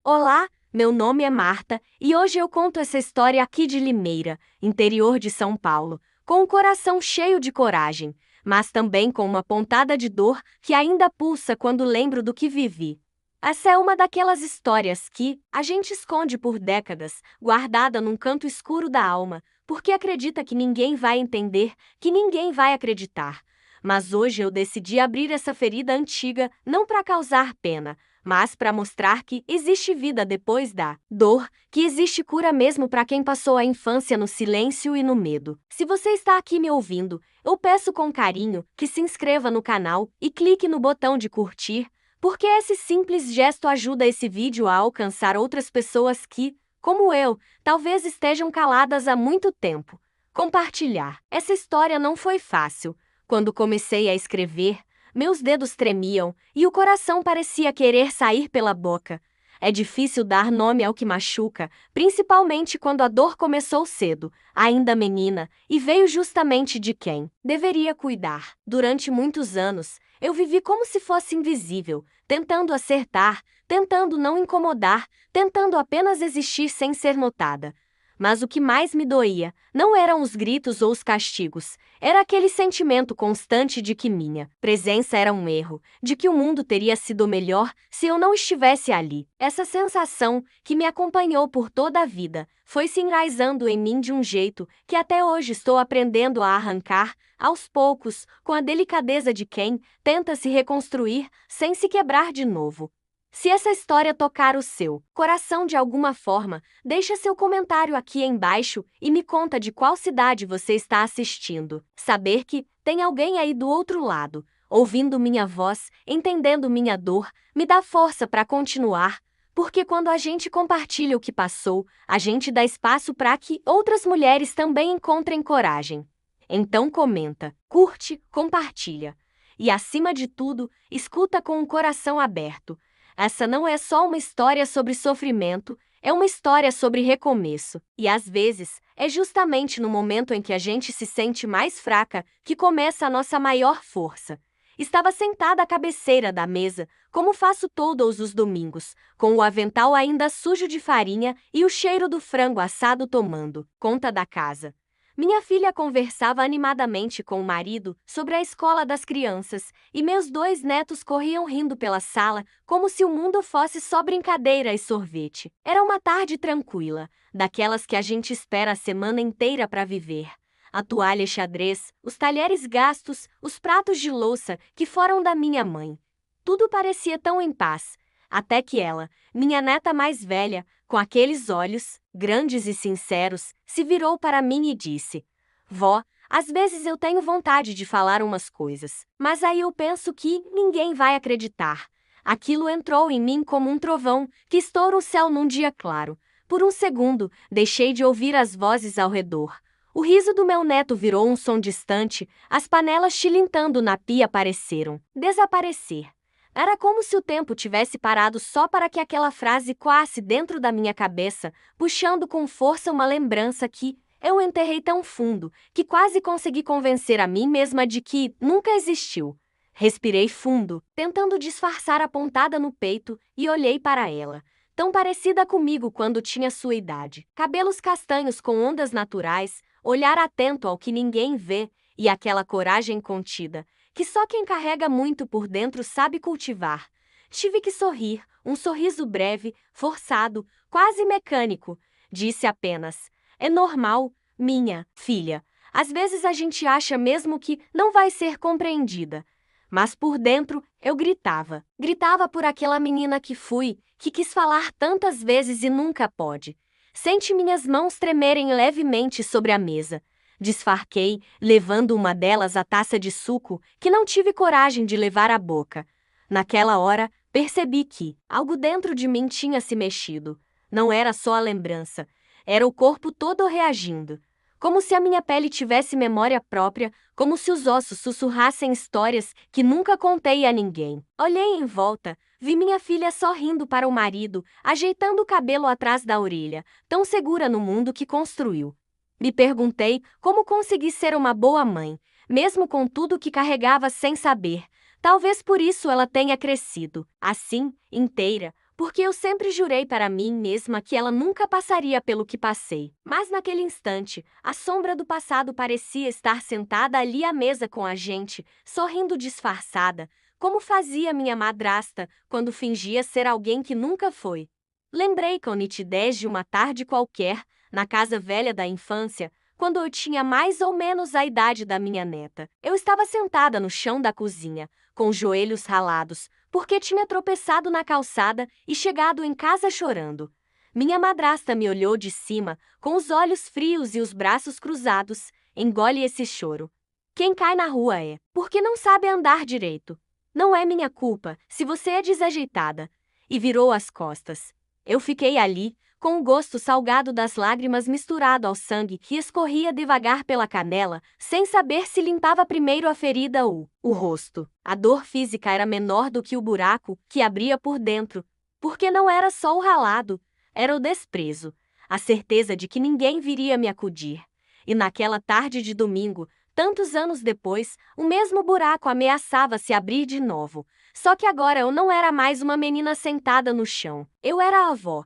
Olá, meu nome é Marta e hoje eu conto essa história aqui de Limeira, interior de São Paulo, com um coração cheio de coragem, mas também com uma pontada de dor que ainda pulsa quando lembro do que vivi. Essa é uma daquelas histórias que a gente esconde por décadas, guardada num canto escuro da alma, porque acredita que ninguém vai entender, que ninguém vai acreditar. Mas hoje eu decidi abrir essa ferida antiga não para causar pena, mas para mostrar que existe vida depois da dor, que existe cura mesmo para quem passou a infância no silêncio e no medo. Se você está aqui me ouvindo, eu peço com carinho que se inscreva no canal e clique no botão de curtir, porque esse simples gesto ajuda esse vídeo a alcançar outras pessoas que, como eu, talvez estejam caladas há muito tempo. Compartilhar. Essa história não foi fácil. Quando comecei a escrever, meus dedos tremiam e o coração parecia querer sair pela boca. É difícil dar nome ao que machuca, principalmente quando a dor começou cedo, ainda menina, e veio justamente de quem deveria cuidar. Durante muitos anos, eu vivi como se fosse invisível, tentando acertar, tentando não incomodar, tentando apenas existir sem ser notada. Mas o que mais me doía não eram os gritos ou os castigos, era aquele sentimento constante de que minha presença era um erro, de que o mundo teria sido melhor se eu não estivesse ali. Essa sensação, que me acompanhou por toda a vida, foi se enraizando em mim de um jeito que até hoje estou aprendendo a arrancar, aos poucos, com a delicadeza de quem tenta se reconstruir sem se quebrar de novo. Se essa história tocar o seu coração de alguma forma, deixa seu comentário aqui embaixo e me conta de qual cidade você está assistindo. Saber que tem alguém aí do outro lado, ouvindo minha voz, entendendo minha dor, me dá força para continuar, porque quando a gente compartilha o que passou, a gente dá espaço para que outras mulheres também encontrem coragem. Então comenta, curte, compartilha. E acima de tudo, escuta com o coração aberto. Essa não é só uma história sobre sofrimento, é uma história sobre recomeço. E às vezes, é justamente no momento em que a gente se sente mais fraca que começa a nossa maior força. Estava sentada à cabeceira da mesa, como faço todos os domingos, com o avental ainda sujo de farinha e o cheiro do frango assado tomando conta da casa. Minha filha conversava animadamente com o marido sobre a escola das crianças, e meus 2 netos corriam rindo pela sala, como se o mundo fosse só brincadeira e sorvete. Era uma tarde tranquila, daquelas que a gente espera a semana inteira para viver. A toalha xadrez, os talheres gastos, os pratos de louça que foram da minha mãe. Tudo parecia tão em paz, até que ela, minha neta mais velha, com aqueles olhos, grandes e sinceros, se virou para mim e disse: Vó, às vezes eu tenho vontade de falar umas coisas, mas aí eu penso que ninguém vai acreditar. Aquilo entrou em mim como um trovão que estoura o céu num dia claro. Por um segundo, deixei de ouvir as vozes ao redor. O riso do meu neto virou um som distante, as panelas tilintando na pia pareceram desaparecer. Era como se o tempo tivesse parado só para que aquela frase coasse dentro da minha cabeça, puxando com força uma lembrança que eu enterrei tão fundo, que quase consegui convencer a mim mesma de que nunca existiu. Respirei fundo, tentando disfarçar a pontada no peito, e olhei para ela. Tão parecida comigo quando tinha sua idade. Cabelos castanhos com ondas naturais, olhar atento ao que ninguém vê, e aquela coragem contida que só quem carrega muito por dentro sabe cultivar. Tive que sorrir, um sorriso breve, forçado, quase mecânico. Disse apenas: É normal, minha filha. Às vezes a gente acha mesmo que não vai ser compreendida. Mas por dentro eu gritava. Gritava por aquela menina que fui, que quis falar tantas vezes e nunca pode. Sente minhas mãos tremerem levemente sobre a mesa. Disfarquei, levando uma delas a taça de suco que não tive coragem de levar à boca. Naquela hora, percebi que algo dentro de mim tinha se mexido. Não era só a lembrança, era o corpo todo reagindo. Como se a minha pele tivesse memória própria, como se os ossos sussurrassem histórias que nunca contei a ninguém. Olhei em volta, vi minha filha sorrindo para o marido, ajeitando o cabelo atrás da orelha, tão segura no mundo que construiu. Me perguntei como consegui ser uma boa mãe, mesmo com tudo que carregava sem saber. Talvez por isso ela tenha crescido, assim, inteira, porque eu sempre jurei para mim mesma que ela nunca passaria pelo que passei. Mas naquele instante, a sombra do passado parecia estar sentada ali à mesa com a gente, sorrindo disfarçada, como fazia minha madrasta quando fingia ser alguém que nunca foi. Lembrei com nitidez de uma tarde qualquer, na casa velha da infância, quando eu tinha mais ou menos a idade da minha neta. Eu estava sentada no chão da cozinha, com os joelhos ralados, porque tinha tropeçado na calçada e chegado em casa chorando. Minha madrasta me olhou de cima, com os olhos frios e os braços cruzados. Engole esse choro. Quem cai na rua é porque não sabe andar direito. Não é minha culpa se você é desajeitada. E virou as costas. Eu fiquei ali, com o gosto salgado das lágrimas misturado ao sangue que escorria devagar pela canela, sem saber se limpava primeiro a ferida ou o rosto. A dor física era menor do que o buraco que abria por dentro, porque não era só o ralado, era o desprezo, a certeza de que ninguém viria me acudir. E naquela tarde de domingo, tantos anos depois, o mesmo buraco ameaçava se abrir de novo. Só que agora eu não era mais uma menina sentada no chão. Eu era a avó.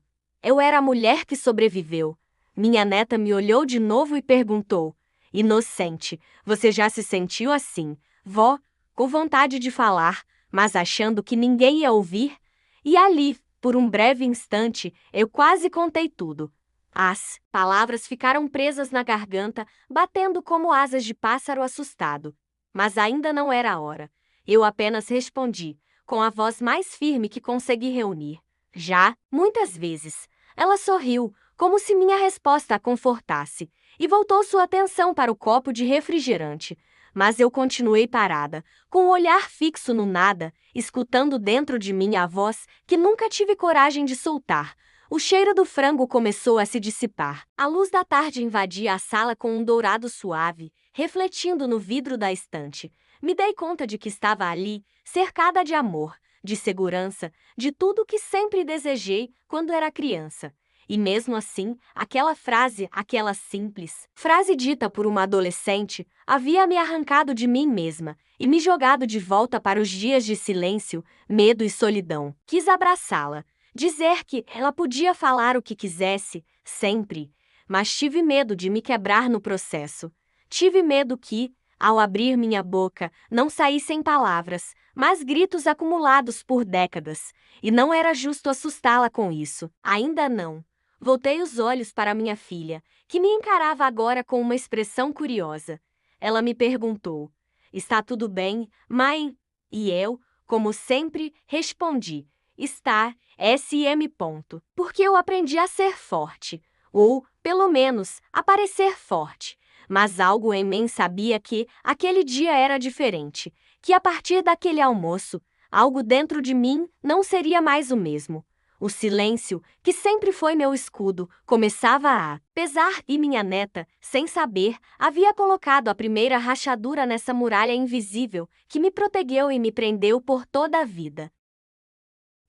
Eu era a mulher que sobreviveu. Minha neta me olhou de novo e perguntou: inocente, você já se sentiu assim, vó? Com vontade de falar, mas achando que ninguém ia ouvir? E ali, por um breve instante, eu quase contei tudo. As palavras ficaram presas na garganta, batendo como asas de pássaro assustado. Mas ainda não era a hora. Eu apenas respondi, com a voz mais firme que consegui reunir. Já, muitas vezes. Ela sorriu, como se minha resposta a confortasse, e voltou sua atenção para o copo de refrigerante. Mas eu continuei parada, com o olhar fixo no nada, escutando dentro de mim a voz que nunca tive coragem de soltar. O cheiro do frango começou a se dissipar. A luz da tarde invadia a sala com um dourado suave, refletindo no vidro da estante. Me dei conta de que estava ali, cercada de amor, de segurança, de tudo o que sempre desejei quando era criança. E mesmo assim, aquela simples frase dita por uma adolescente, havia me arrancado de mim mesma e me jogado de volta para os dias de silêncio, medo e solidão. Quis abraçá-la, dizer que ela podia falar o que quisesse, sempre, mas tive medo de me quebrar no processo. Tive medo que, ao abrir minha boca, não saíssem palavras, mas gritos acumulados por décadas, e não era justo assustá-la com isso. Ainda não. Voltei os olhos para minha filha, que me encarava agora com uma expressão curiosa. Ela me perguntou: está tudo bem, mãe? E eu, como sempre, respondi: está, SM. Porque eu aprendi a ser forte, ou, pelo menos, a parecer forte. Mas algo em mim sabia que aquele dia era diferente, que a partir daquele almoço, algo dentro de mim não seria mais o mesmo. O silêncio, que sempre foi meu escudo, começava a pesar e minha neta, sem saber, havia colocado a primeira rachadura nessa muralha invisível que me protegeu e me prendeu por toda a vida.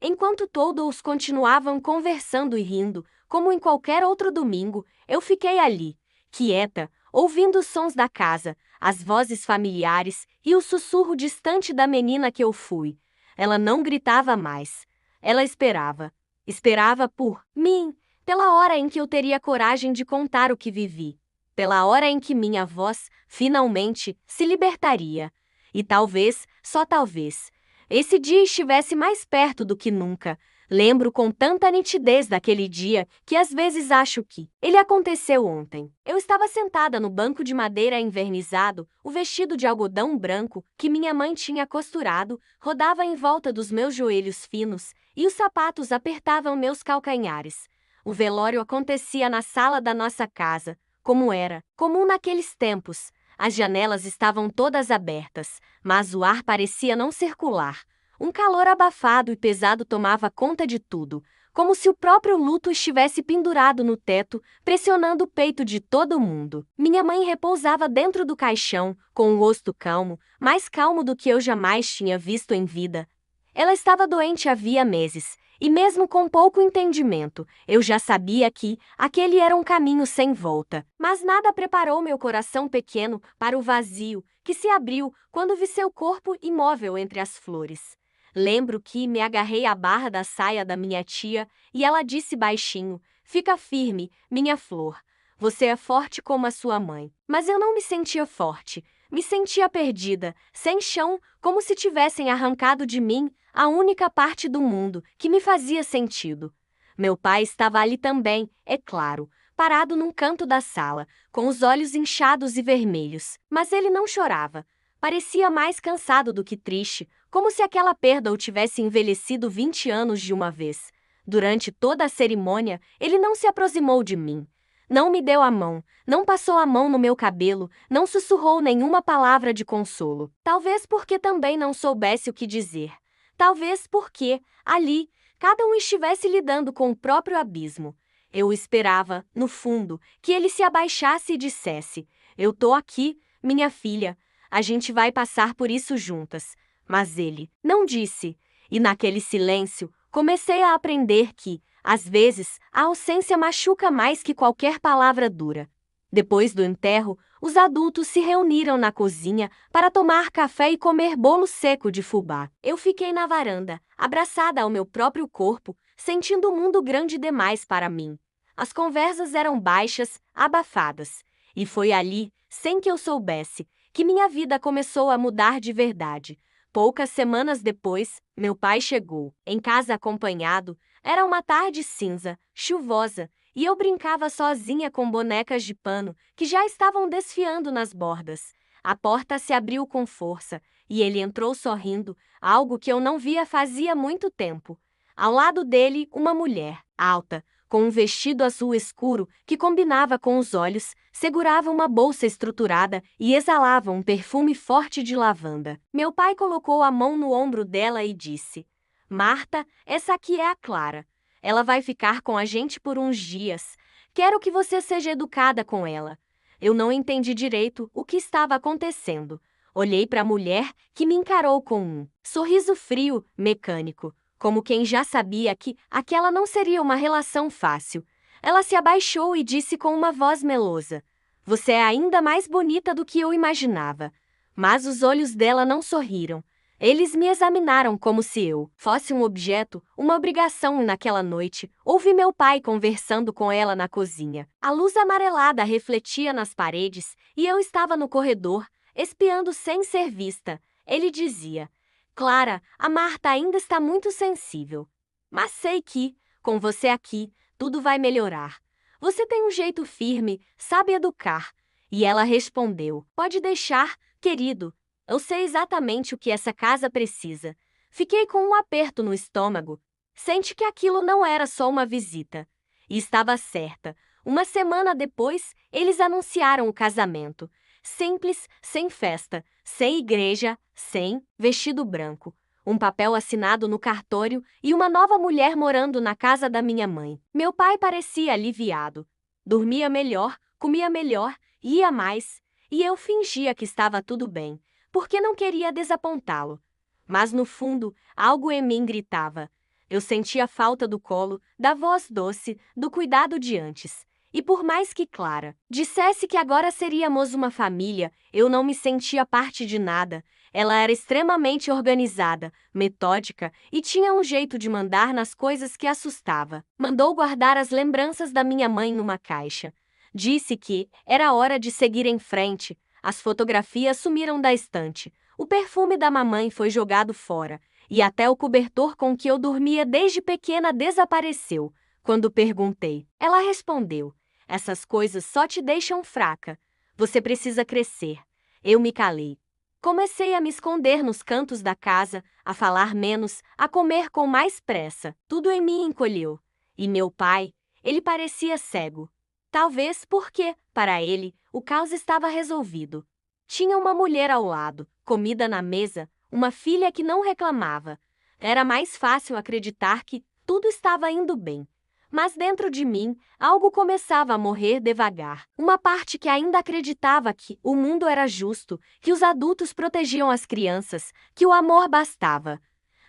Enquanto todos continuavam conversando e rindo, como em qualquer outro domingo, eu fiquei ali, quieta, ouvindo os sons da casa, as vozes familiares e o sussurro distante da menina que eu fui. Ela não gritava mais. Ela esperava. Esperava por mim, pela hora em que eu teria coragem de contar o que vivi. Pela hora em que minha voz, finalmente, se libertaria. E talvez, só talvez, esse dia estivesse mais perto do que nunca. Lembro com tanta nitidez daquele dia que às vezes acho que ele aconteceu ontem. Eu estava sentada no banco de madeira envernizado, o vestido de algodão branco que minha mãe tinha costurado rodava em volta dos meus joelhos finos e os sapatos apertavam meus calcanhares. O velório acontecia na sala da nossa casa, como era comum naqueles tempos. As janelas estavam todas abertas, mas o ar parecia não circular. Um calor abafado e pesado tomava conta de tudo, como se o próprio luto estivesse pendurado no teto, pressionando o peito de todo mundo. Minha mãe repousava dentro do caixão, com o rosto calmo, mais calmo do que eu jamais tinha visto em vida. Ela estava doente havia meses, e mesmo com pouco entendimento, eu já sabia que aquele era um caminho sem volta. Mas nada preparou meu coração pequeno para o vazio que se abriu quando vi seu corpo imóvel entre as flores. Lembro que me agarrei à barra da saia da minha tia e ela disse baixinho: "Fica firme, minha flor. Você é forte como a sua mãe." Mas eu não me sentia forte. Me sentia perdida, sem chão, como se tivessem arrancado de mim a única parte do mundo que me fazia sentido. Meu pai estava ali também, é claro, parado num canto da sala, com os olhos inchados e vermelhos. Mas ele não chorava. Parecia mais cansado do que triste, como se aquela perda o tivesse envelhecido 20 anos de uma vez. Durante toda a cerimônia, ele não se aproximou de mim. Não me deu a mão, não passou a mão no meu cabelo, não sussurrou nenhuma palavra de consolo. Talvez porque também não soubesse o que dizer. Talvez porque, ali, cada um estivesse lidando com o próprio abismo. Eu esperava, no fundo, que ele se abaixasse e dissesse: "Eu tô aqui, minha filha. A gente vai passar por isso juntas." Mas ele não disse. E naquele silêncio, comecei a aprender que, às vezes, a ausência machuca mais que qualquer palavra dura. Depois do enterro, os adultos se reuniram na cozinha para tomar café e comer bolo seco de fubá. Eu fiquei na varanda, abraçada ao meu próprio corpo, sentindo o mundo grande demais para mim. As conversas eram baixas, abafadas. E foi ali, sem que eu soubesse, que minha vida começou a mudar de verdade. Poucas semanas depois, meu pai chegou. Em casa acompanhado, era uma tarde cinza, chuvosa, e eu brincava sozinha com bonecas de pano que já estavam desfiando nas bordas. A porta se abriu com força e ele entrou sorrindo, algo que eu não via fazia muito tempo. Ao lado dele, uma mulher, alta, com um vestido azul escuro que combinava com os olhos, segurava uma bolsa estruturada e exalava um perfume forte de lavanda. Meu pai colocou a mão no ombro dela e disse: "Marta, essa aqui é a Clara. Ela vai ficar com a gente por uns dias. Quero que você seja educada com ela." Eu não entendi direito o que estava acontecendo. Olhei para a mulher, que me encarou com um sorriso frio, mecânico, como quem já sabia que aquela não seria uma relação fácil. Ela se abaixou e disse com uma voz melosa: "Você é ainda mais bonita do que eu imaginava." Mas os olhos dela não sorriram. Eles me examinaram como se eu fosse um objeto, uma obrigação. E naquela noite, ouvi meu pai conversando com ela na cozinha. A luz amarelada refletia nas paredes e eu estava no corredor, espiando sem ser vista. Ele dizia: "Clara, a Marta ainda está muito sensível. Mas sei que, com você aqui, tudo vai melhorar. Você tem um jeito firme, sabe educar." E ela respondeu: "Pode deixar, querido. Eu sei exatamente o que essa casa precisa." Fiquei com um aperto no estômago. Senti que aquilo não era só uma visita. E estava certa. Uma semana depois, eles anunciaram o casamento. Simples, sem festa, sem igreja, sem vestido branco. Um papel assinado no cartório e uma nova mulher morando na casa da minha mãe. Meu pai parecia aliviado. Dormia melhor, comia melhor, ia mais. E eu fingia que estava tudo bem, porque não queria desapontá-lo. Mas no fundo, algo em mim gritava. Eu sentia falta do colo, da voz doce, do cuidado de antes. E por mais que Clara dissesse que agora seríamos uma família, eu não me sentia parte de nada. Ela era extremamente organizada, metódica e tinha um jeito de mandar nas coisas que assustava. Mandou guardar as lembranças da minha mãe numa caixa. Disse que era hora de seguir em frente. As fotografias sumiram da estante. O perfume da mamãe foi jogado fora. E até o cobertor com que eu dormia desde pequena desapareceu. Quando perguntei, ela respondeu: "Essas coisas só te deixam fraca. Você precisa crescer." Eu me calei. Comecei a me esconder nos cantos da casa, a falar menos, a comer com mais pressa. Tudo em mim encolheu. E meu pai, ele parecia cego. Talvez porque, para ele, o caos estava resolvido. Tinha uma mulher ao lado, comida na mesa, uma filha que não reclamava. Era mais fácil acreditar que tudo estava indo bem. Mas dentro de mim, algo começava a morrer devagar. Uma parte que ainda acreditava que o mundo era justo, que os adultos protegiam as crianças, que o amor bastava.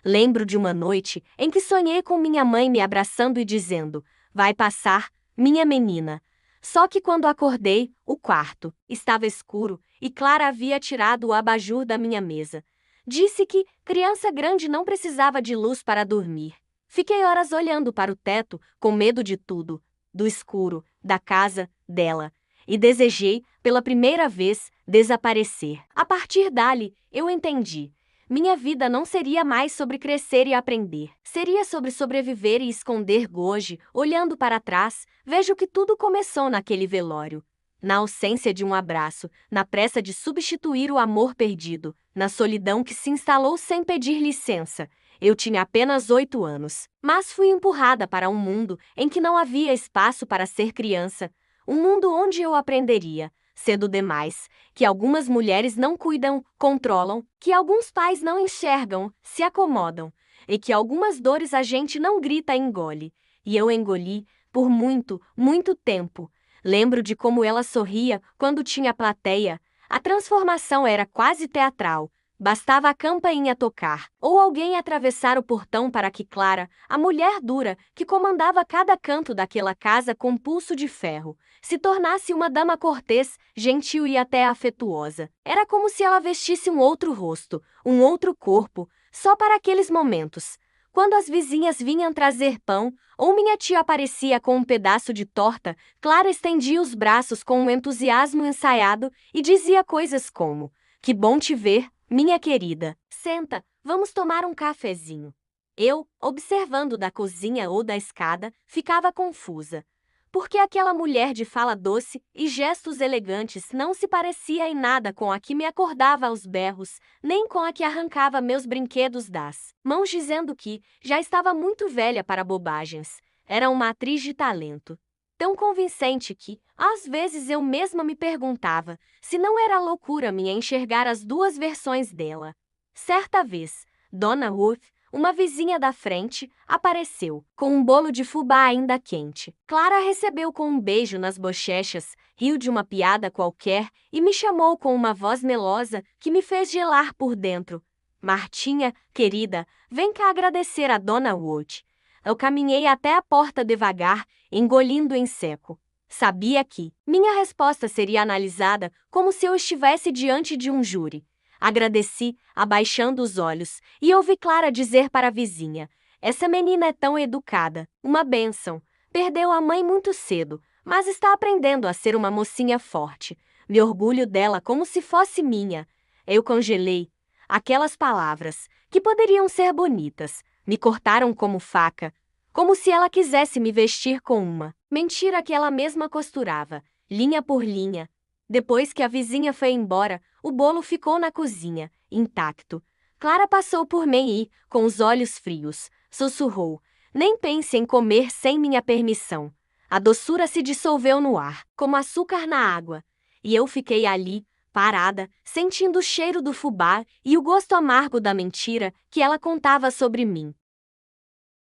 Lembro de uma noite em que sonhei com minha mãe me abraçando e dizendo: "Vai passar, minha menina." Só que quando acordei, o quarto estava escuro e Clara havia tirado o abajur da minha mesa. Disse que criança grande não precisava de luz para dormir. Fiquei horas olhando para o teto, com medo de tudo, do escuro, da casa, dela, e desejei, pela primeira vez, desaparecer. A partir dali, eu entendi. Minha vida não seria mais sobre crescer e aprender. Seria sobre sobreviver e esconder Hoje, olhando para trás, vejo que tudo começou naquele velório. Na ausência de um abraço, na pressa de substituir o amor perdido, na solidão que se instalou sem pedir licença. Eu tinha apenas 8 anos, mas fui empurrada para um mundo em que não havia espaço para ser criança. Um mundo onde eu aprenderia, cedo demais, que algumas mulheres não cuidam, controlam, que alguns pais não enxergam, se acomodam, e que algumas dores a gente não grita e engole. E eu engoli, por muito, muito tempo. Lembro de como ela sorria quando tinha plateia. A transformação era quase teatral. Bastava a campainha tocar, ou alguém atravessar o portão para que Clara, a mulher dura, que comandava cada canto daquela casa com pulso de ferro, se tornasse uma dama cortês, gentil e até afetuosa. Era como se ela vestisse um outro rosto, um outro corpo, só para aqueles momentos. Quando as vizinhas vinham trazer pão, ou minha tia aparecia com um pedaço de torta, Clara estendia os braços com um entusiasmo ensaiado e dizia coisas como: "Que bom te ver, minha querida. Senta, vamos tomar um cafezinho." Eu, observando da cozinha ou da escada, ficava confusa. Porque aquela mulher de fala doce e gestos elegantes não se parecia em nada com a que me acordava aos berros, nem com a que arrancava meus brinquedos das mãos dizendo que já estava muito velha para bobagens. Era uma atriz de talento. Tão convincente que, às vezes eu mesma me perguntava se não era loucura minha enxergar as duas versões dela. Certa vez, Dona Ruth, uma vizinha da frente, apareceu, com um bolo de fubá ainda quente. Clara a recebeu com um beijo nas bochechas, riu de uma piada qualquer e me chamou com uma voz melosa que me fez gelar por dentro. "Martinha, querida, vem cá agradecer a Dona Ruth." Eu caminhei até a porta devagar, engolindo em seco. Sabia que minha resposta seria analisada como se eu estivesse diante de um júri. Agradeci, abaixando os olhos, e ouvi Clara dizer para a vizinha: "Essa menina é tão educada, uma bênção. Perdeu a mãe muito cedo, mas está aprendendo a ser uma mocinha forte. Me orgulho dela como se fosse minha." Eu congelei. Aquelas palavras, que poderiam ser bonitas, me cortaram como faca, como se ela quisesse me vestir com uma mentira que ela mesma costurava, linha por linha. Depois que a vizinha foi embora, o bolo ficou na cozinha, intacto. Clara passou por mim e, com os olhos frios, sussurrou: "Nem pense em comer sem minha permissão." A doçura se dissolveu no ar, como açúcar na água, e eu fiquei ali, parada, sentindo o cheiro do fubá e o gosto amargo da mentira que ela contava sobre mim.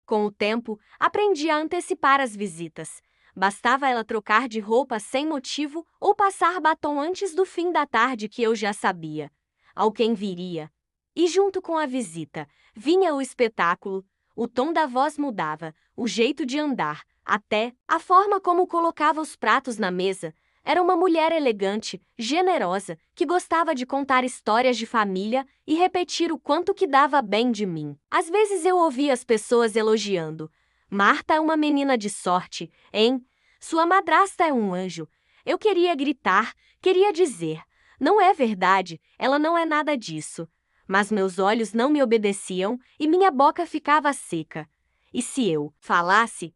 Com o tempo, aprendi a antecipar as visitas. Bastava ela trocar de roupa sem motivo ou passar batom antes do fim da tarde que eu já sabia. Alguém viria. E junto com a visita, vinha o espetáculo. O tom da voz mudava, o jeito de andar, até a forma como colocava os pratos na mesa. Era uma mulher elegante, generosa, que gostava de contar histórias de família e repetir o quanto que dava bem de mim. Às vezes eu ouvia as pessoas elogiando: "Marta é uma menina de sorte, hein? Sua madrasta é um anjo." Eu queria gritar, queria dizer: "Não é verdade, ela não é nada disso." Mas meus olhos não me obedeciam e minha boca ficava seca. E se eu falasse?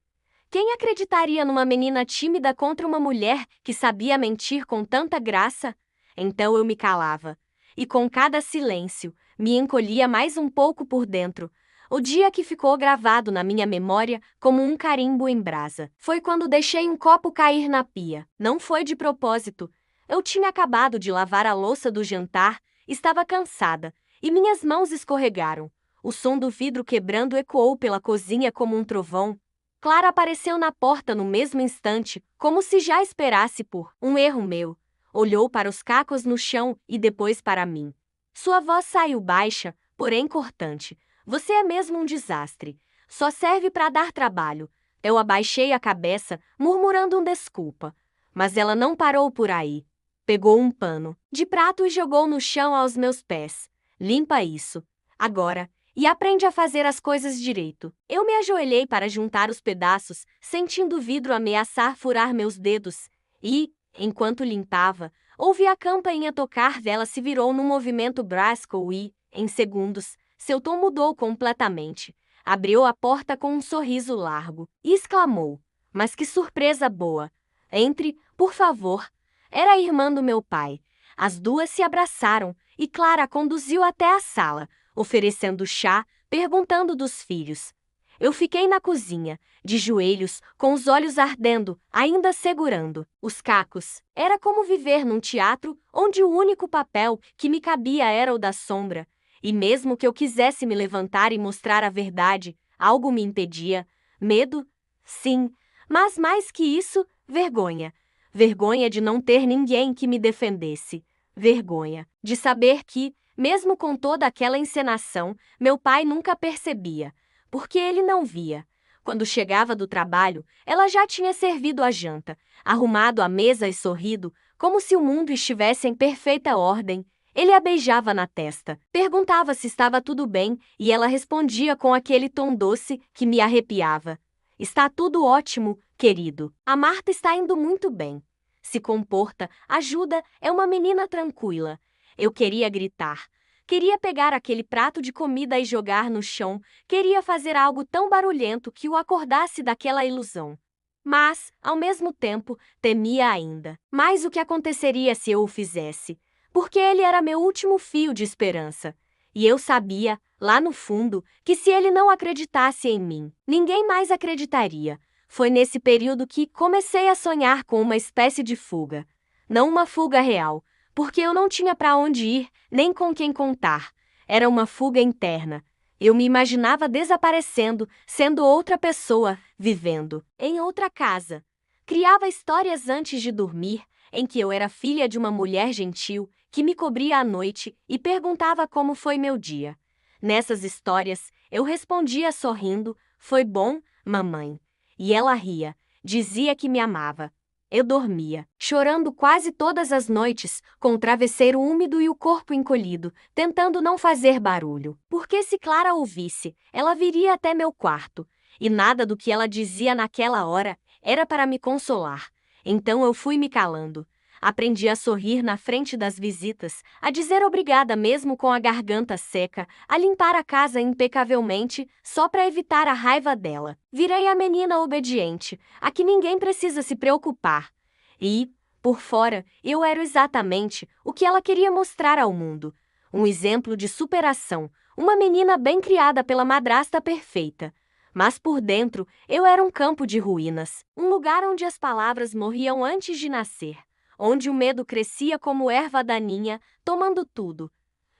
Quem acreditaria numa menina tímida contra uma mulher que sabia mentir com tanta graça? Então eu me calava. E com cada silêncio, me encolhia mais um pouco por dentro. O dia que ficou gravado na minha memória como um carimbo em brasa foi quando deixei um copo cair na pia. Não foi de propósito. Eu tinha acabado de lavar a louça do jantar, estava cansada, e minhas mãos escorregaram. O som do vidro quebrando ecoou pela cozinha como um trovão. Clara apareceu na porta no mesmo instante, como se já esperasse por um erro meu. Olhou para os cacos no chão e depois para mim. Sua voz saiu baixa, porém cortante. "Você é mesmo um desastre. Só serve para dar trabalho." Eu abaixei a cabeça, murmurando um desculpa. Mas ela não parou por aí. Pegou um pano de prato e jogou no chão aos meus pés. Limpa isso. Agora. E aprende a fazer as coisas direito. Eu me ajoelhei para juntar os pedaços, sentindo o vidro ameaçar furar meus dedos. E, enquanto limpava, ouvi a campainha tocar. Ela se virou num movimento brusco e, em segundos, seu tom mudou completamente. Abriu a porta com um sorriso largo e exclamou: "Mas que surpresa boa! Entre, por favor." Era a irmã do meu pai. As duas se abraçaram e Clara a conduziu até a sala, oferecendo chá, perguntando dos filhos. Eu fiquei na cozinha, de joelhos, com os olhos ardendo, ainda segurando os cacos. Era como viver num teatro onde o único papel que me cabia era o da sombra. E mesmo que eu quisesse me levantar e mostrar a verdade, algo me impedia. Medo? Sim, mas mais que isso, vergonha. Vergonha de não ter ninguém que me defendesse. Vergonha de saber que, mesmo com toda aquela encenação, meu pai nunca percebia, porque ele não via. Quando chegava do trabalho, ela já tinha servido a janta, arrumado a mesa e sorrido, como se o mundo estivesse em perfeita ordem. Ele a beijava na testa, perguntava se estava tudo bem e ela respondia com aquele tom doce que me arrepiava. "Está tudo ótimo, querido. A Marta está indo muito bem. Se comporta, ajuda, é uma menina tranquila." Eu queria gritar. Queria pegar aquele prato de comida e jogar no chão. Queria fazer algo tão barulhento que o acordasse daquela ilusão. Mas, ao mesmo tempo, temia ainda mais o que aconteceria se eu o fizesse. Porque ele era meu último fio de esperança. E eu sabia, lá no fundo, que se ele não acreditasse em mim, ninguém mais acreditaria. Foi nesse período que comecei a sonhar com uma espécie de fuga. Não uma fuga real, porque eu não tinha para onde ir, nem com quem contar. Era uma fuga interna. Eu me imaginava desaparecendo, sendo outra pessoa, vivendo em outra casa. Criava histórias antes de dormir, em que eu era filha de uma mulher gentil, que me cobria à noite e perguntava como foi meu dia. Nessas histórias, eu respondia sorrindo: "Foi bom, mamãe." E ela ria, dizia que me amava. Eu dormia, chorando quase todas as noites, com o travesseiro úmido e o corpo encolhido, tentando não fazer barulho. Porque se Clara ouvisse, ela viria até meu quarto. E nada do que ela dizia naquela hora era para me consolar. Então eu fui me calando. Aprendi a sorrir na frente das visitas, a dizer obrigada mesmo com a garganta seca, a limpar a casa impecavelmente, só para evitar a raiva dela. Virei a menina obediente, a que ninguém precisa se preocupar. E, por fora, eu era exatamente o que ela queria mostrar ao mundo. Um exemplo de superação, uma menina bem criada pela madrasta perfeita. Mas por dentro, eu era um campo de ruínas, um lugar onde as palavras morriam antes de nascer. Onde o medo crescia como erva daninha, tomando tudo.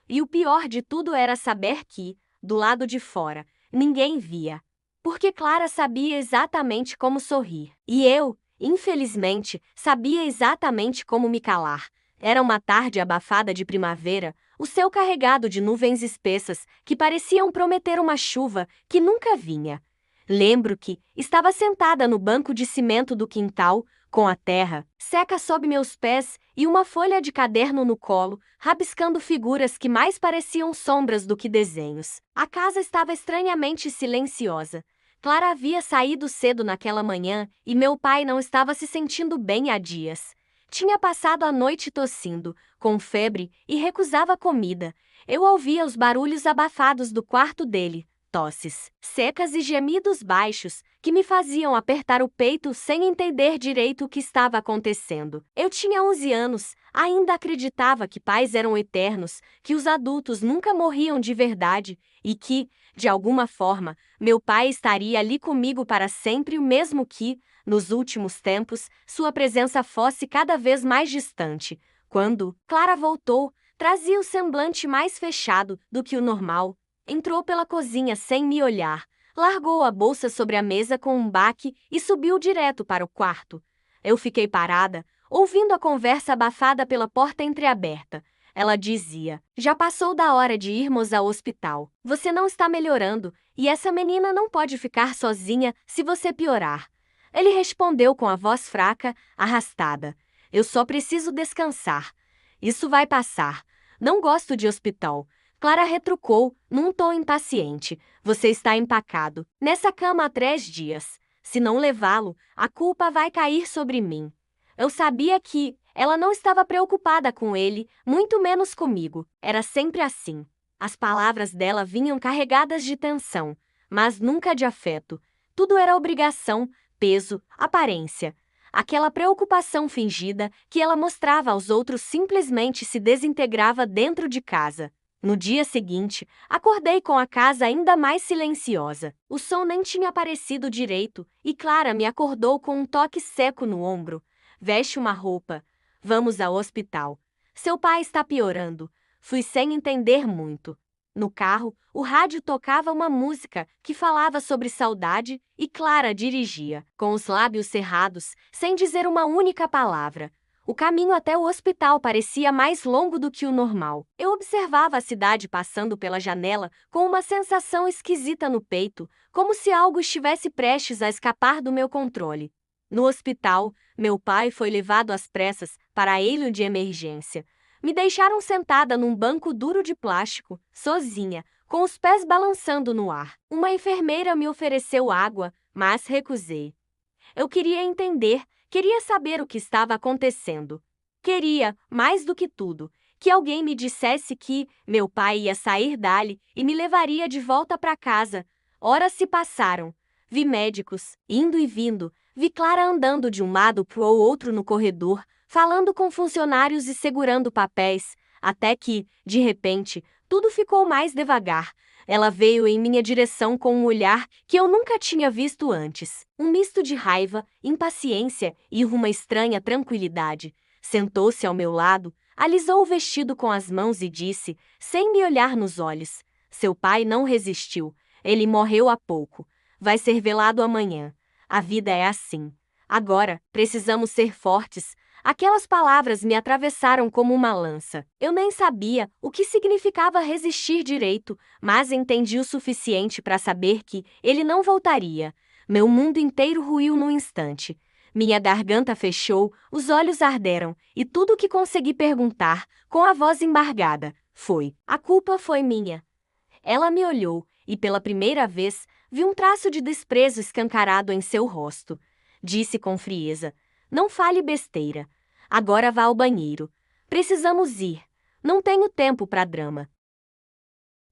E o pior de tudo era saber que, do lado de fora, ninguém via. Porque Clara sabia exatamente como sorrir. E eu, infelizmente, sabia exatamente como me calar. Era uma tarde abafada de primavera, o céu carregado de nuvens espessas que pareciam prometer uma chuva que nunca vinha. Lembro que estava sentada no banco de cimento do quintal, com a terra seca sob meus pés e uma folha de caderno no colo, rabiscando figuras que mais pareciam sombras do que desenhos. A casa estava estranhamente silenciosa. Clara havia saído cedo naquela manhã e meu pai não estava se sentindo bem há dias. Tinha passado a noite tossindo, com febre e recusava comida. Eu ouvia os barulhos abafados do quarto dele. Tosses secas e gemidos baixos que me faziam apertar o peito sem entender direito o que estava acontecendo. Eu tinha 11 anos, ainda acreditava que pais eram eternos, que os adultos nunca morriam de verdade e que, de alguma forma, meu pai estaria ali comigo para sempre, mesmo que, nos últimos tempos, sua presença fosse cada vez mais distante. Quando Clara voltou, trazia o semblante mais fechado do que o normal. Entrou pela cozinha sem me olhar, largou a bolsa sobre a mesa com um baque e subiu direto para o quarto. Eu fiquei parada, ouvindo a conversa abafada pela porta entreaberta. Ela dizia: "Já passou da hora de irmos ao hospital. Você não está melhorando e essa menina não pode ficar sozinha se você piorar." Ele respondeu com a voz fraca, arrastada: "Eu só preciso descansar. Isso vai passar. Não gosto de hospital." Clara retrucou, num tom impaciente. Você está empacado nessa cama há 3 dias. Se não levá-lo, a culpa vai cair sobre mim. Eu sabia que ela não estava preocupada com ele, muito menos comigo. Era sempre assim. As palavras dela vinham carregadas de tensão, mas nunca de afeto. Tudo era obrigação, peso, aparência. Aquela preocupação fingida que ela mostrava aos outros simplesmente se desintegrava dentro de casa. No dia seguinte, acordei com a casa ainda mais silenciosa. O som nem tinha aparecido direito e Clara me acordou com um toque seco no ombro. Veste uma roupa. Vamos ao hospital. Seu pai está piorando. Fui sem entender muito. No carro, o rádio tocava uma música que falava sobre saudade e Clara dirigia, com os lábios cerrados, sem dizer uma única palavra. O caminho até o hospital parecia mais longo do que o normal. Eu observava a cidade passando pela janela com uma sensação esquisita no peito, como se algo estivesse prestes a escapar do meu controle. No hospital, meu pai foi levado às pressas para a ilha de emergência. Me deixaram sentada num banco duro de plástico, sozinha, com os pés balançando no ar. Uma enfermeira me ofereceu água, mas recusei. Eu queria entender, queria saber o que estava acontecendo. Queria, mais do que tudo, que alguém me dissesse que meu pai ia sair dali e me levaria de volta para casa. Horas se passaram. Vi médicos, indo e vindo. Vi Clara andando de um lado para o outro no corredor, falando com funcionários e segurando papéis, até que, de repente, tudo ficou mais devagar. Ela veio em minha direção com um olhar que eu nunca tinha visto antes. Um misto de raiva, impaciência e uma estranha tranquilidade. Sentou-se ao meu lado, alisou o vestido com as mãos e disse, sem me olhar nos olhos: seu pai não resistiu. Ele morreu há pouco. Vai ser velado amanhã. A vida é assim. Agora, precisamos ser fortes. Aquelas palavras me atravessaram como uma lança. Eu nem sabia o que significava resistir direito, mas entendi o suficiente para saber que ele não voltaria. Meu mundo inteiro ruiu num instante. Minha garganta fechou, os olhos arderam, e tudo o que consegui perguntar, com a voz embargada, foi: a culpa foi minha. Ela me olhou, e pela primeira vez, vi um traço de desprezo escancarado em seu rosto. Disse com frieza: não fale besteira. Agora vá ao banheiro. Precisamos ir. Não tenho tempo para drama.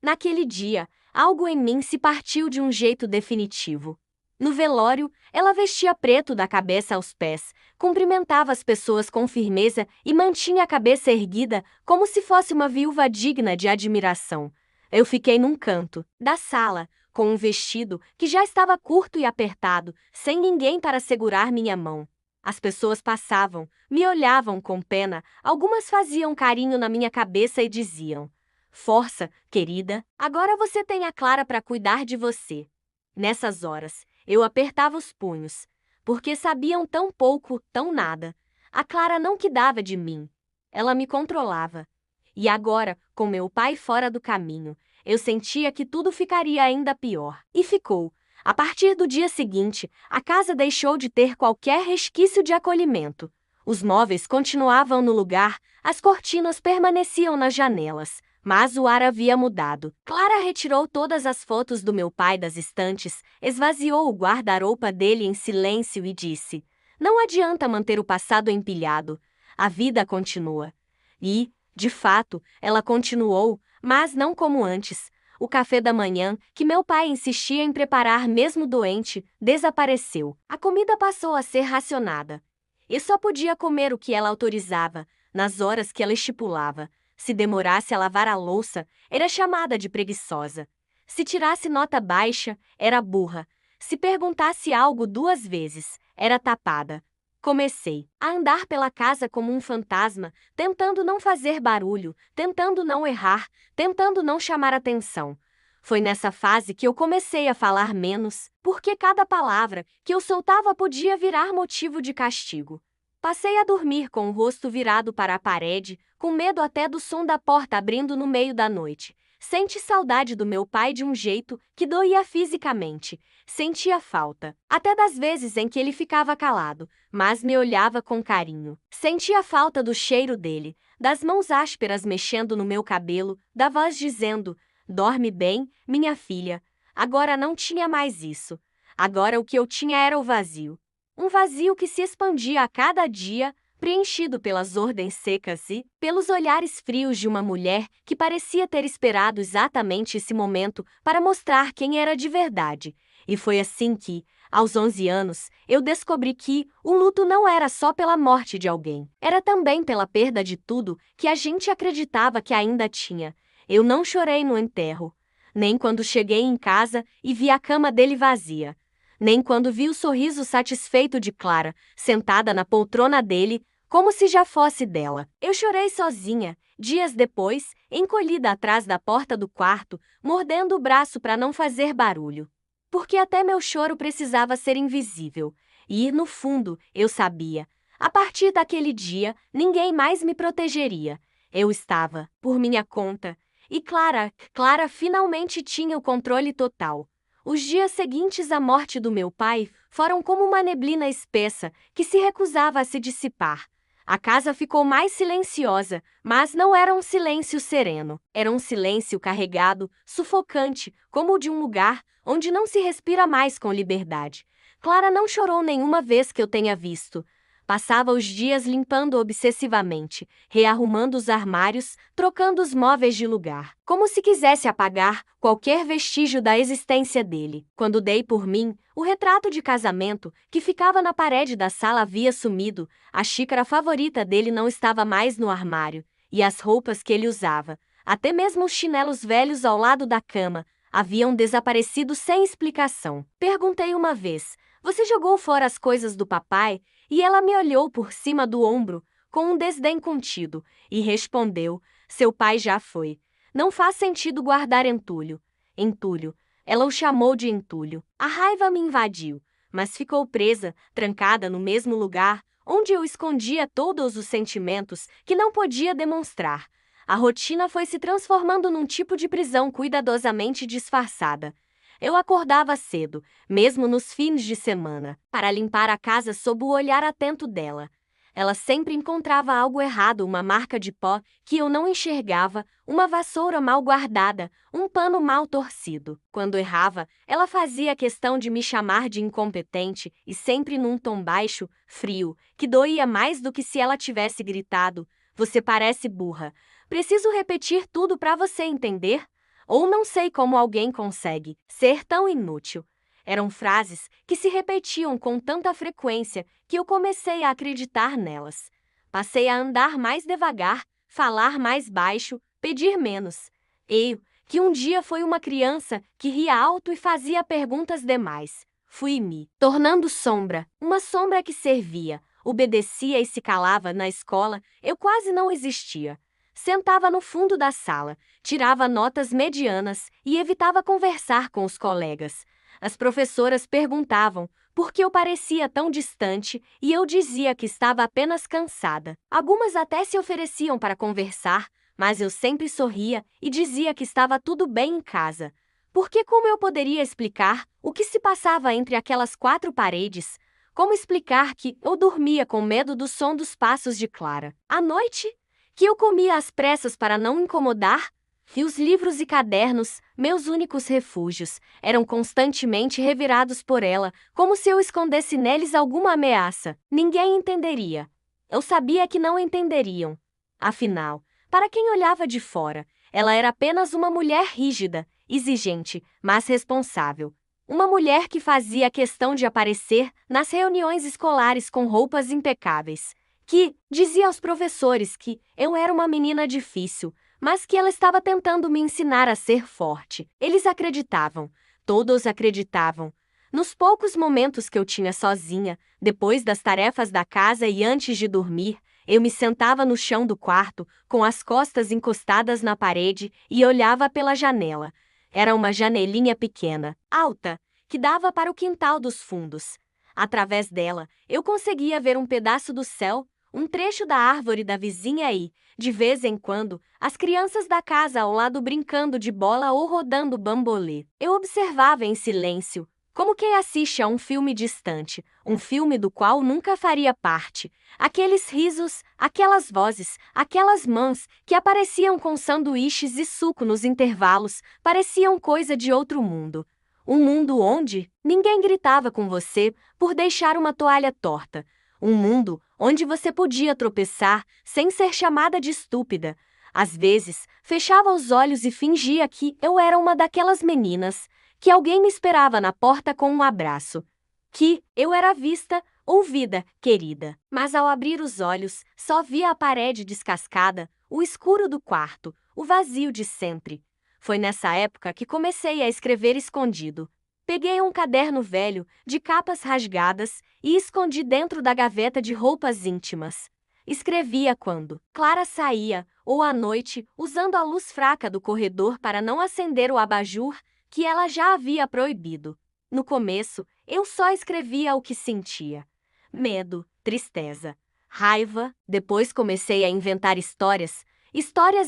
Naquele dia, algo em mim se partiu de um jeito definitivo. No velório, ela vestia preto da cabeça aos pés, cumprimentava as pessoas com firmeza e mantinha a cabeça erguida como se fosse uma viúva digna de admiração. Eu fiquei num canto da sala, com um vestido que já estava curto e apertado, sem ninguém para segurar minha mão. As pessoas passavam, me olhavam com pena, algumas faziam carinho na minha cabeça e diziam: força, querida, agora você tem a Clara para cuidar de você. Nessas horas, eu apertava os punhos, porque sabiam tão pouco, tão nada. A Clara não cuidava de mim. Ela me controlava. E agora, com meu pai fora do caminho, eu sentia que tudo ficaria ainda pior. E ficou. A partir do dia seguinte, a casa deixou de ter qualquer resquício de acolhimento. Os móveis continuavam no lugar, as cortinas permaneciam nas janelas, mas o ar havia mudado. Clara retirou todas as fotos do meu pai das estantes, esvaziou o guarda-roupa dele em silêncio e disse: não adianta manter o passado empilhado. A vida continua. E, de fato, ela continuou, mas não como antes. O café da manhã, que meu pai insistia em preparar mesmo doente, desapareceu. A comida passou a ser racionada. Eu só podia comer o que ela autorizava, nas horas que ela estipulava. Se demorasse a lavar a louça, era chamada de preguiçosa. Se tirasse nota baixa, era burra. Se perguntasse algo 2 vezes, era tapada. Comecei a andar pela casa como um fantasma, tentando não fazer barulho, tentando não errar, tentando não chamar atenção. Foi nessa fase que eu comecei a falar menos, porque cada palavra que eu soltava podia virar motivo de castigo. Passei a dormir com o rosto virado para a parede, com medo até do som da porta abrindo no meio da noite. Senti saudade do meu pai de um jeito que doía fisicamente. Sentia falta, até das vezes em que ele ficava calado, mas me olhava com carinho. Sentia falta do cheiro dele, das mãos ásperas mexendo no meu cabelo, da voz dizendo: "Dorme bem, minha filha." Agora não tinha mais isso. Agora o que eu tinha era o vazio. Um vazio que se expandia a cada dia, preenchido pelas ordens secas e pelos olhares frios de uma mulher que parecia ter esperado exatamente esse momento para mostrar quem era de verdade. E foi assim que, aos 11 anos, eu descobri que o luto não era só pela morte de alguém, era também pela perda de tudo que a gente acreditava que ainda tinha. Eu não chorei no enterro, nem quando cheguei em casa e vi a cama dele vazia, nem quando vi o sorriso satisfeito de Clara, sentada na poltrona dele, como se já fosse dela. Eu chorei sozinha, dias depois, encolhida atrás da porta do quarto, mordendo o braço para não fazer barulho. Porque até meu choro precisava ser invisível. E, no fundo, eu sabia. A partir daquele dia, ninguém mais me protegeria. Eu estava, por minha conta. E Clara finalmente tinha o controle total. Os dias seguintes à morte do meu pai foram como uma neblina espessa que se recusava a se dissipar. A casa ficou mais silenciosa, mas não era um silêncio sereno. Era um silêncio carregado, sufocante, como o de um lugar onde não se respira mais com liberdade. Clara não chorou nenhuma vez que eu tenha visto. Passava os dias limpando obsessivamente, rearrumando os armários, trocando os móveis de lugar, como se quisesse apagar qualquer vestígio da existência dele. Quando dei por mim, o retrato de casamento, que ficava na parede da sala, havia sumido, a xícara favorita dele não estava mais no armário, e as roupas que ele usava, até mesmo os chinelos velhos ao lado da cama, haviam desaparecido sem explicação. Perguntei uma vez: "Você jogou fora as coisas do papai?" E ela me olhou por cima do ombro, com um desdém contido, e respondeu: "Seu pai já foi. Não faz sentido guardar entulho." Entulho. Ela o chamou de entulho. A raiva me invadiu, mas ficou presa, trancada no mesmo lugar, onde eu escondia todos os sentimentos que não podia demonstrar. A rotina foi se transformando num tipo de prisão cuidadosamente disfarçada. Eu acordava cedo, mesmo nos fins de semana, para limpar a casa sob o olhar atento dela. Ela sempre encontrava algo errado, uma marca de pó que eu não enxergava, uma vassoura mal guardada, um pano mal torcido. Quando errava, ela fazia questão de me chamar de incompetente e sempre num tom baixo, frio, que doía mais do que se ela tivesse gritado: "Você parece burra. Preciso repetir tudo para você entender?" Ou "Não sei como alguém consegue ser tão inútil." Eram frases que se repetiam com tanta frequência que eu comecei a acreditar nelas. Passei a andar mais devagar, falar mais baixo, pedir menos. Eu, que um dia fui uma criança que ria alto e fazia perguntas demais, fui me tornando sombra, uma sombra que servia, obedecia e se calava na escola. Eu quase não existia. Sentava no fundo da sala, tirava notas medianas e evitava conversar com os colegas. As professoras perguntavam por que eu parecia tão distante e eu dizia que estava apenas cansada. Algumas até se ofereciam para conversar, mas eu sempre sorria e dizia que estava tudo bem em casa. Porque como eu poderia explicar o que se passava entre aquelas quatro paredes? Como explicar que eu dormia com medo do som dos passos de Clara à noite? Que eu comia às pressas para não incomodar? E os livros e cadernos, meus únicos refúgios, eram constantemente revirados por ela, como se eu escondesse neles alguma ameaça. Ninguém entenderia. Eu sabia que não entenderiam. Afinal, para quem olhava de fora, ela era apenas uma mulher rígida, exigente, mas responsável. Uma mulher que fazia questão de aparecer nas reuniões escolares com roupas impecáveis. Que dizia aos professores que eu era uma menina difícil, mas que ela estava tentando me ensinar a ser forte. Eles acreditavam, todos acreditavam. Nos poucos momentos que eu tinha sozinha, depois das tarefas da casa e antes de dormir, eu me sentava no chão do quarto, com as costas encostadas na parede e olhava pela janela. Era uma janelinha pequena, alta, que dava para o quintal dos fundos. Através dela, eu conseguia ver um pedaço do céu, um trecho da árvore da vizinha e, de vez em quando, as crianças da casa ao lado brincando de bola ou rodando bambolê. Eu observava em silêncio, como quem assiste a um filme distante, um filme do qual nunca faria parte. Aqueles risos, aquelas vozes, aquelas mãos que apareciam com sanduíches e suco nos intervalos, pareciam coisa de outro mundo. Um mundo onde ninguém gritava com você por deixar uma toalha torta. Um mundo onde você podia tropeçar sem ser chamada de estúpida. Às vezes, fechava os olhos e fingia que eu era uma daquelas meninas, que alguém me esperava na porta com um abraço. Que eu era vista, ouvida, querida. Mas ao abrir os olhos, só via a parede descascada, o escuro do quarto, o vazio de sempre. Foi nessa época que comecei a escrever escondido. Peguei um caderno velho, de capas rasgadas, e escondi dentro da gaveta de roupas íntimas. Escrevia quando Clara saía, ou à noite, usando a luz fraca do corredor para não acender o abajur, que ela já havia proibido. No começo, eu só escrevia o que sentia. Medo, tristeza, raiva. Depois comecei a inventar histórias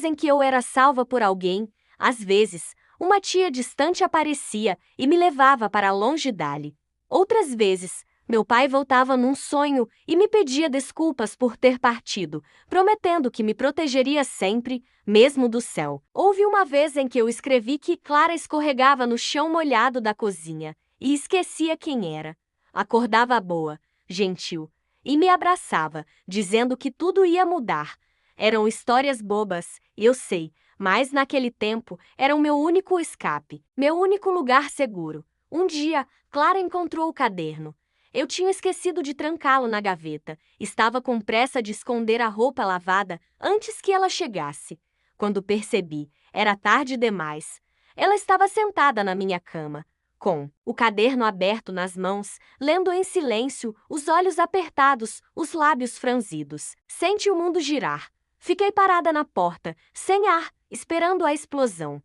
em que eu era salva por alguém. Às vezes, uma tia distante aparecia e me levava para longe dali. Outras vezes, meu pai voltava num sonho e me pedia desculpas por ter partido, prometendo que me protegeria sempre, mesmo do céu. Houve uma vez em que eu escrevi que Clara escorregava no chão molhado da cozinha e esquecia quem era. Acordava boa, gentil, e me abraçava, dizendo que tudo ia mudar. Eram histórias bobas, eu sei, mas naquele tempo era o meu único escape, meu único lugar seguro. Um dia, Clara encontrou o caderno. Eu tinha esquecido de trancá-lo na gaveta. Estava com pressa de esconder a roupa lavada antes que ela chegasse. Quando percebi, era tarde demais. Ela estava sentada na minha cama, com o caderno aberto nas mãos, lendo em silêncio, os olhos apertados, os lábios franzidos. Sente o mundo girar. Fiquei parada na porta, sem ar, esperando a explosão.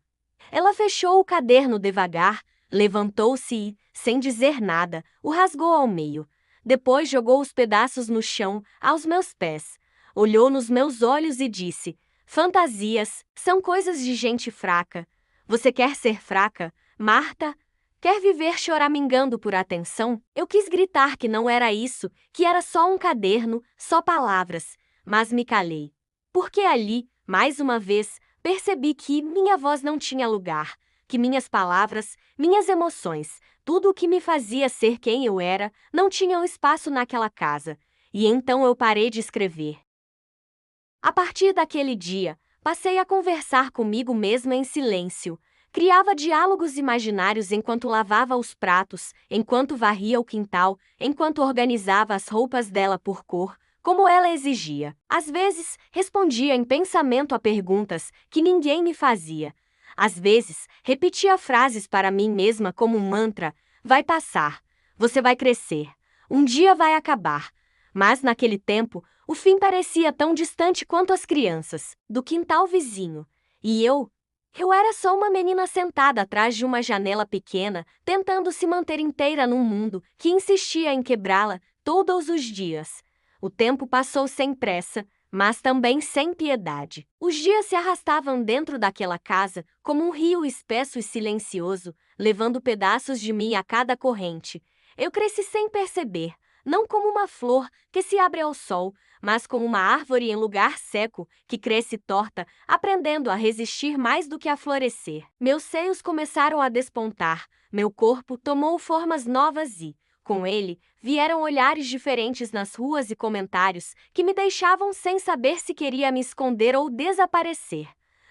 Ela fechou o caderno devagar, levantou-se e, sem dizer nada, o rasgou ao meio. Depois jogou os pedaços no chão, aos meus pés. Olhou nos meus olhos e disse: "Fantasias são coisas de gente fraca. Você quer ser fraca, Marta? Quer viver choramingando por atenção?" Eu quis gritar que não era isso, que era só um caderno, só palavras, mas me calei. Porque ali, mais uma vez, percebi que minha voz não tinha lugar, que minhas palavras, minhas emoções, tudo o que me fazia ser quem eu era, não tinham espaço naquela casa. E então eu parei de escrever. A partir daquele dia, passei a conversar comigo mesma em silêncio. Criava diálogos imaginários enquanto lavava os pratos, enquanto varria o quintal, enquanto organizava as roupas dela por cor, como ela exigia. Às vezes, respondia em pensamento a perguntas que ninguém me fazia. Às vezes, repetia frases para mim mesma como um mantra: "Vai passar, você vai crescer, um dia vai acabar." Mas naquele tempo, o fim parecia tão distante quanto as crianças, do quintal vizinho. E eu era só uma menina sentada atrás de uma janela pequena, tentando se manter inteira num mundo que insistia em quebrá-la todos os dias. O tempo passou sem pressa, mas também sem piedade. Os dias se arrastavam dentro daquela casa como um rio espesso e silencioso, levando pedaços de mim a cada corrente. Eu cresci sem perceber, não como uma flor que se abre ao sol, mas como uma árvore em lugar seco, que cresce torta, aprendendo a resistir mais do que a florescer. Meus seios começaram a despontar, meu corpo tomou formas novas e, com ele, vieram olhares diferentes nas ruas e comentários que me deixavam sem saber se queria me esconder ou desaparecer.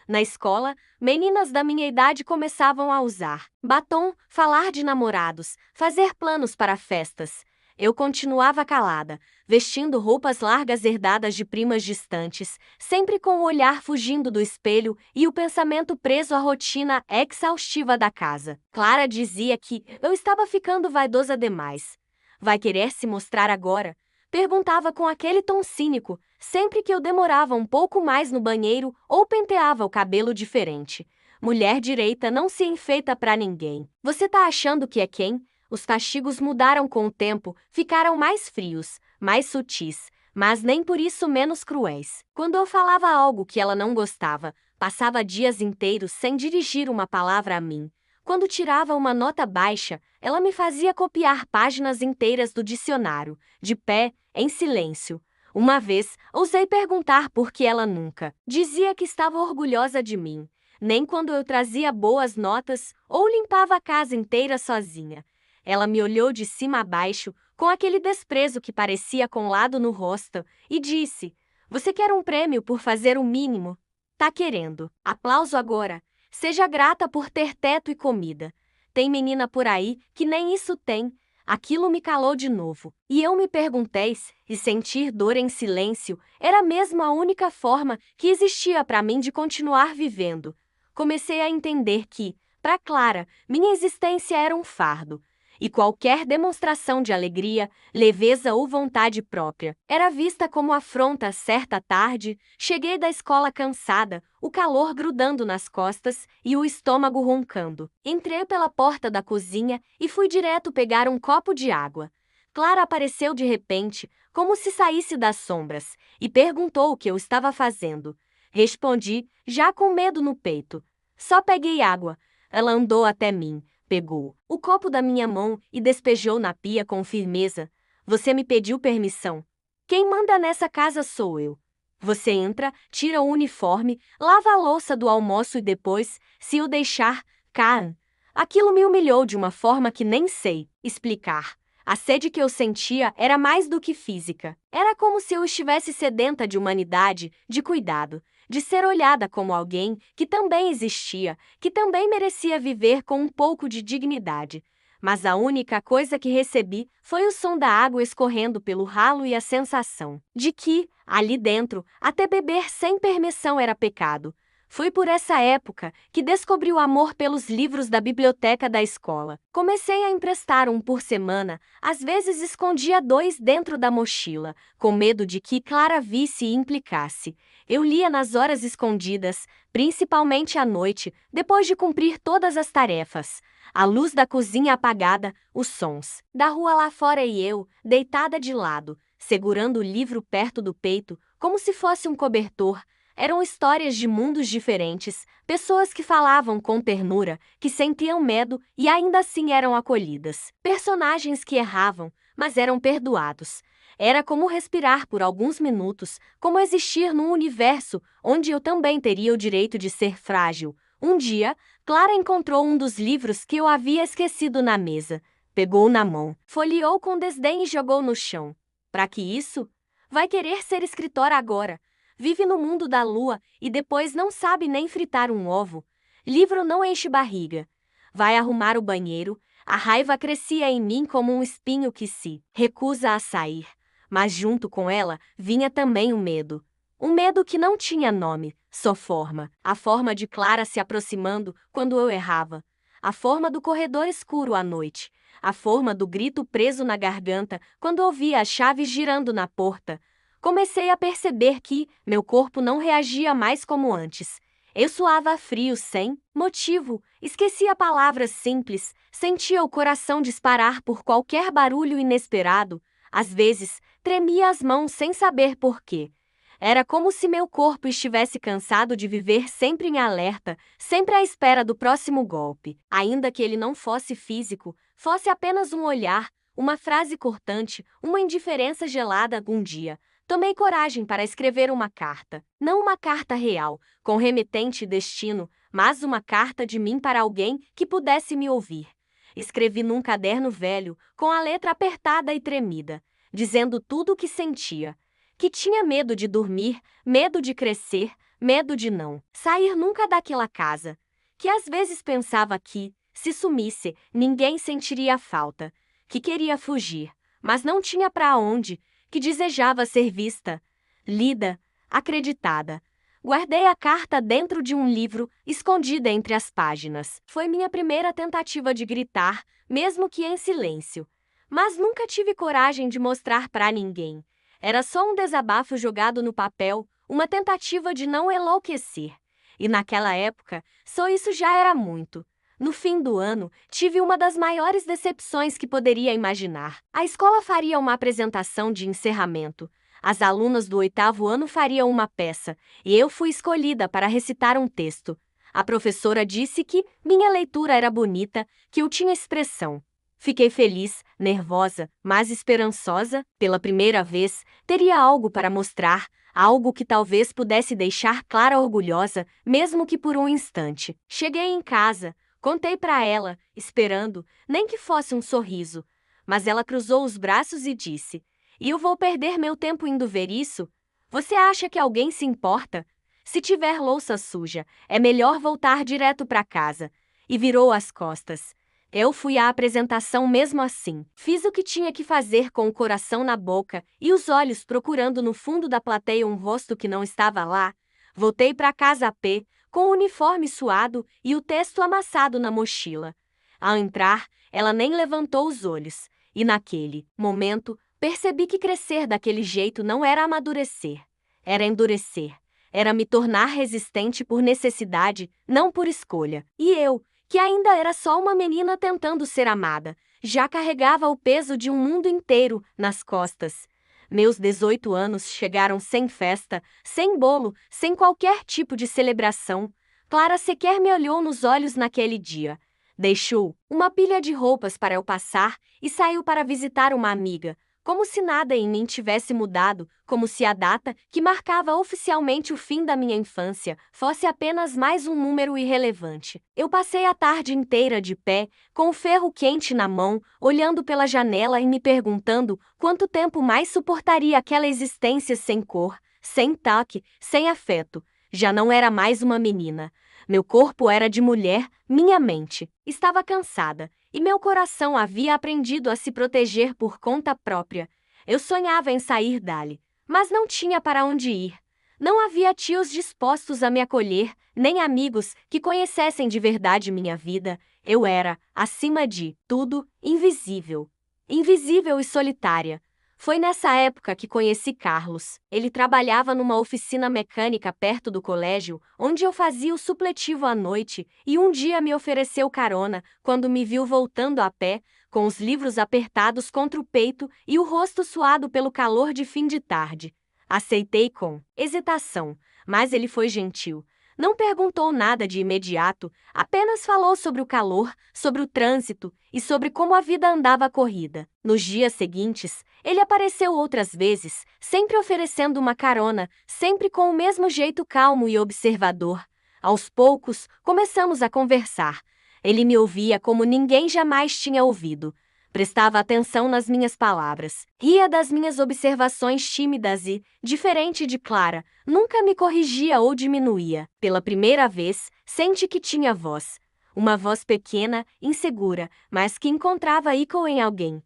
Na escola, meninas da minha idade começavam a usar batom, falar de namorados, fazer planos para festas. Eu continuava calada, vestindo roupas largas herdadas de primas distantes, sempre com o olhar fugindo do espelho e o pensamento preso à rotina exaustiva da casa. Clara dizia que eu estava ficando vaidosa demais. "Vai querer se mostrar agora?" Perguntava com aquele tom cínico, sempre que eu demorava um pouco mais no banheiro ou penteava o cabelo diferente. Mulher direita não se enfeita pra ninguém. Você tá achando que é quem? Os castigos mudaram com o tempo, ficaram mais frios, mais sutis, mas nem por isso menos cruéis. Quando eu falava algo que ela não gostava, passava dias inteiros sem dirigir uma palavra a mim. Quando tirava uma nota baixa, ela me fazia copiar páginas inteiras do dicionário, de pé, em silêncio. Uma vez, ousei perguntar por que ela nunca dizia que estava orgulhosa de mim, nem quando eu trazia boas notas ou limpava a casa inteira sozinha. Ela me olhou de cima a baixo, com aquele desprezo que parecia com lado no rosto, e disse: "Você quer um prêmio por fazer o mínimo? Tá querendo. Aplauso agora. Seja grata por ter teto e comida. Tem menina por aí que nem isso tem." Aquilo me calou de novo. E eu me perguntei se sentir dor em silêncio era mesmo a única forma que existia para mim de continuar vivendo. Comecei a entender que, para Clara, minha existência era um fardo. E qualquer demonstração de alegria, leveza ou vontade própria era vista como afronta. Certa tarde, cheguei da escola cansada, o calor grudando nas costas e o estômago roncando. Entrei pela porta da cozinha e fui direto pegar um copo de água. Clara apareceu de repente, como se saísse das sombras, e perguntou o que eu estava fazendo. Respondi, já com medo no peito: "Só peguei água." Ela andou até mim, pegou o copo da minha mão e despejou na pia com firmeza. "Você me pediu permissão. Quem manda nessa casa sou eu. Você entra, tira o uniforme, lava a louça do almoço e depois, se o deixar, cá." Aquilo me humilhou de uma forma que nem sei explicar. A sede que eu sentia era mais do que física. Era como se eu estivesse sedenta de humanidade, de cuidado, de ser olhada como alguém que também existia, que também merecia viver com um pouco de dignidade. Mas a única coisa que recebi foi o som da água escorrendo pelo ralo e a sensação de que, ali dentro, até beber sem permissão era pecado. Foi por essa época que descobri o amor pelos livros da biblioteca da escola. Comecei a emprestar um por semana, às vezes escondia 2 dentro da mochila, com medo de que Clara visse e implicasse. Eu lia nas horas escondidas, principalmente à noite, depois de cumprir todas as tarefas. A luz da cozinha apagada, os sons da rua lá fora e eu, deitada de lado, segurando o livro perto do peito, como se fosse um cobertor. Eram histórias de mundos diferentes, pessoas que falavam com ternura, que sentiam medo e ainda assim eram acolhidas. Personagens que erravam, mas eram perdoados. Era como respirar por alguns minutos, como existir num universo onde eu também teria o direito de ser frágil. Um dia, Clara encontrou um dos livros que eu havia esquecido na mesa. Pegou na mão, folheou com desdém e jogou no chão. Para que isso? Vai querer ser escritora agora. Vive no mundo da lua e depois não sabe nem fritar um ovo. Livro não enche barriga. Vai arrumar o banheiro. A raiva crescia em mim como um espinho que se recusa a sair. Mas junto com ela vinha também o medo. Um medo que não tinha nome, só forma. A forma de Clara se aproximando quando eu errava. A forma do corredor escuro à noite. A forma do grito preso na garganta quando ouvia as chaves girando na porta. Comecei a perceber que meu corpo não reagia mais como antes. Eu suava frio sem motivo, esquecia palavras simples, sentia o coração disparar por qualquer barulho inesperado. Às vezes, tremia as mãos sem saber por quê. Era como se meu corpo estivesse cansado de viver sempre em alerta, sempre à espera do próximo golpe. Ainda que ele não fosse físico, fosse apenas um olhar, uma frase cortante, uma indiferença gelada algum dia. Tomei coragem para escrever uma carta. Não uma carta real, com remetente e destino, mas uma carta de mim para alguém que pudesse me ouvir. Escrevi num caderno velho, com a letra apertada e tremida, dizendo tudo o que sentia. Que tinha medo de dormir, medo de crescer, medo de não sair nunca daquela casa. Que às vezes pensava que, se sumisse, ninguém sentiria falta. Que queria fugir, mas não tinha para onde. Que desejava ser vista, lida, acreditada. Guardei a carta dentro de um livro, escondida entre as páginas. Foi minha primeira tentativa de gritar, mesmo que em silêncio. Mas nunca tive coragem de mostrar para ninguém. Era só um desabafo jogado no papel, uma tentativa de não enlouquecer. E naquela época, só isso já era muito. No fim do ano, tive uma das maiores decepções que poderia imaginar. A escola faria uma apresentação de encerramento. As alunas do 8º ano fariam uma peça, e eu fui escolhida para recitar um texto. A professora disse que minha leitura era bonita, que eu tinha expressão. Fiquei feliz, nervosa, mas esperançosa. Pela primeira vez, teria algo para mostrar, algo que talvez pudesse deixar Clara orgulhosa, mesmo que por um instante. Cheguei em casa, contei para ela, esperando, nem que fosse um sorriso. Mas ela cruzou os braços e disse: "E eu vou perder meu tempo indo ver isso? Você acha que alguém se importa? Se tiver louça suja, é melhor voltar direto para casa." E virou as costas. Eu fui à apresentação mesmo assim. Fiz o que tinha que fazer com o coração na boca e os olhos procurando no fundo da plateia um rosto que não estava lá. Voltei para casa a pé, com o uniforme suado e o texto amassado na mochila. Ao entrar, ela nem levantou os olhos. E naquele momento, percebi que crescer daquele jeito não era amadurecer. Era endurecer. Era me tornar resistente por necessidade, não por escolha. E eu, que ainda era só uma menina tentando ser amada, já carregava o peso de um mundo inteiro nas costas. Meus 18 anos chegaram sem festa, sem bolo, sem qualquer tipo de celebração. Clara sequer me olhou nos olhos naquele dia. Deixou uma pilha de roupas para eu passar e saiu para visitar uma amiga, como se nada em mim tivesse mudado, como se a data, que marcava oficialmente o fim da minha infância, fosse apenas mais um número irrelevante. Eu passei a tarde inteira de pé, com o ferro quente na mão, olhando pela janela e me perguntando quanto tempo mais suportaria aquela existência sem cor, sem toque, sem afeto. Já não era mais uma menina. Meu corpo era de mulher, minha mente estava cansada, e meu coração havia aprendido a se proteger por conta própria. Eu sonhava em sair dali, mas não tinha para onde ir. Não havia tios dispostos a me acolher, nem amigos que conhecessem de verdade minha vida. Eu era, acima de tudo, invisível. Invisível e solitária. Foi nessa época que conheci Carlos. Ele trabalhava numa oficina mecânica perto do colégio, onde eu fazia o supletivo à noite, e um dia me ofereceu carona, quando me viu voltando a pé, com os livros apertados contra o peito e o rosto suado pelo calor de fim de tarde. Aceitei com hesitação, mas ele foi gentil. Não perguntou nada de imediato, apenas falou sobre o calor, sobre o trânsito e sobre como a vida andava corrida. Nos dias seguintes, ele apareceu outras vezes, sempre oferecendo uma carona, sempre com o mesmo jeito calmo e observador. Aos poucos, começamos a conversar. Ele me ouvia como ninguém jamais tinha ouvido. Prestava atenção nas minhas palavras, ria das minhas observações tímidas e, diferente de Clara, nunca me corrigia ou diminuía. Pela primeira vez, senti que tinha voz. Uma voz pequena, insegura, mas que encontrava eco em alguém.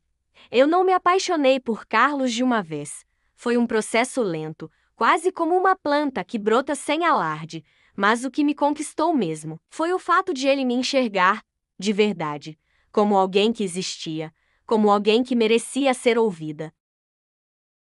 Eu não me apaixonei por Carlos de uma vez. Foi um processo lento, quase como uma planta que brota sem alarde. Mas o que me conquistou mesmo foi o fato de ele me enxergar, de verdade, como alguém que existia, como alguém que merecia ser ouvida.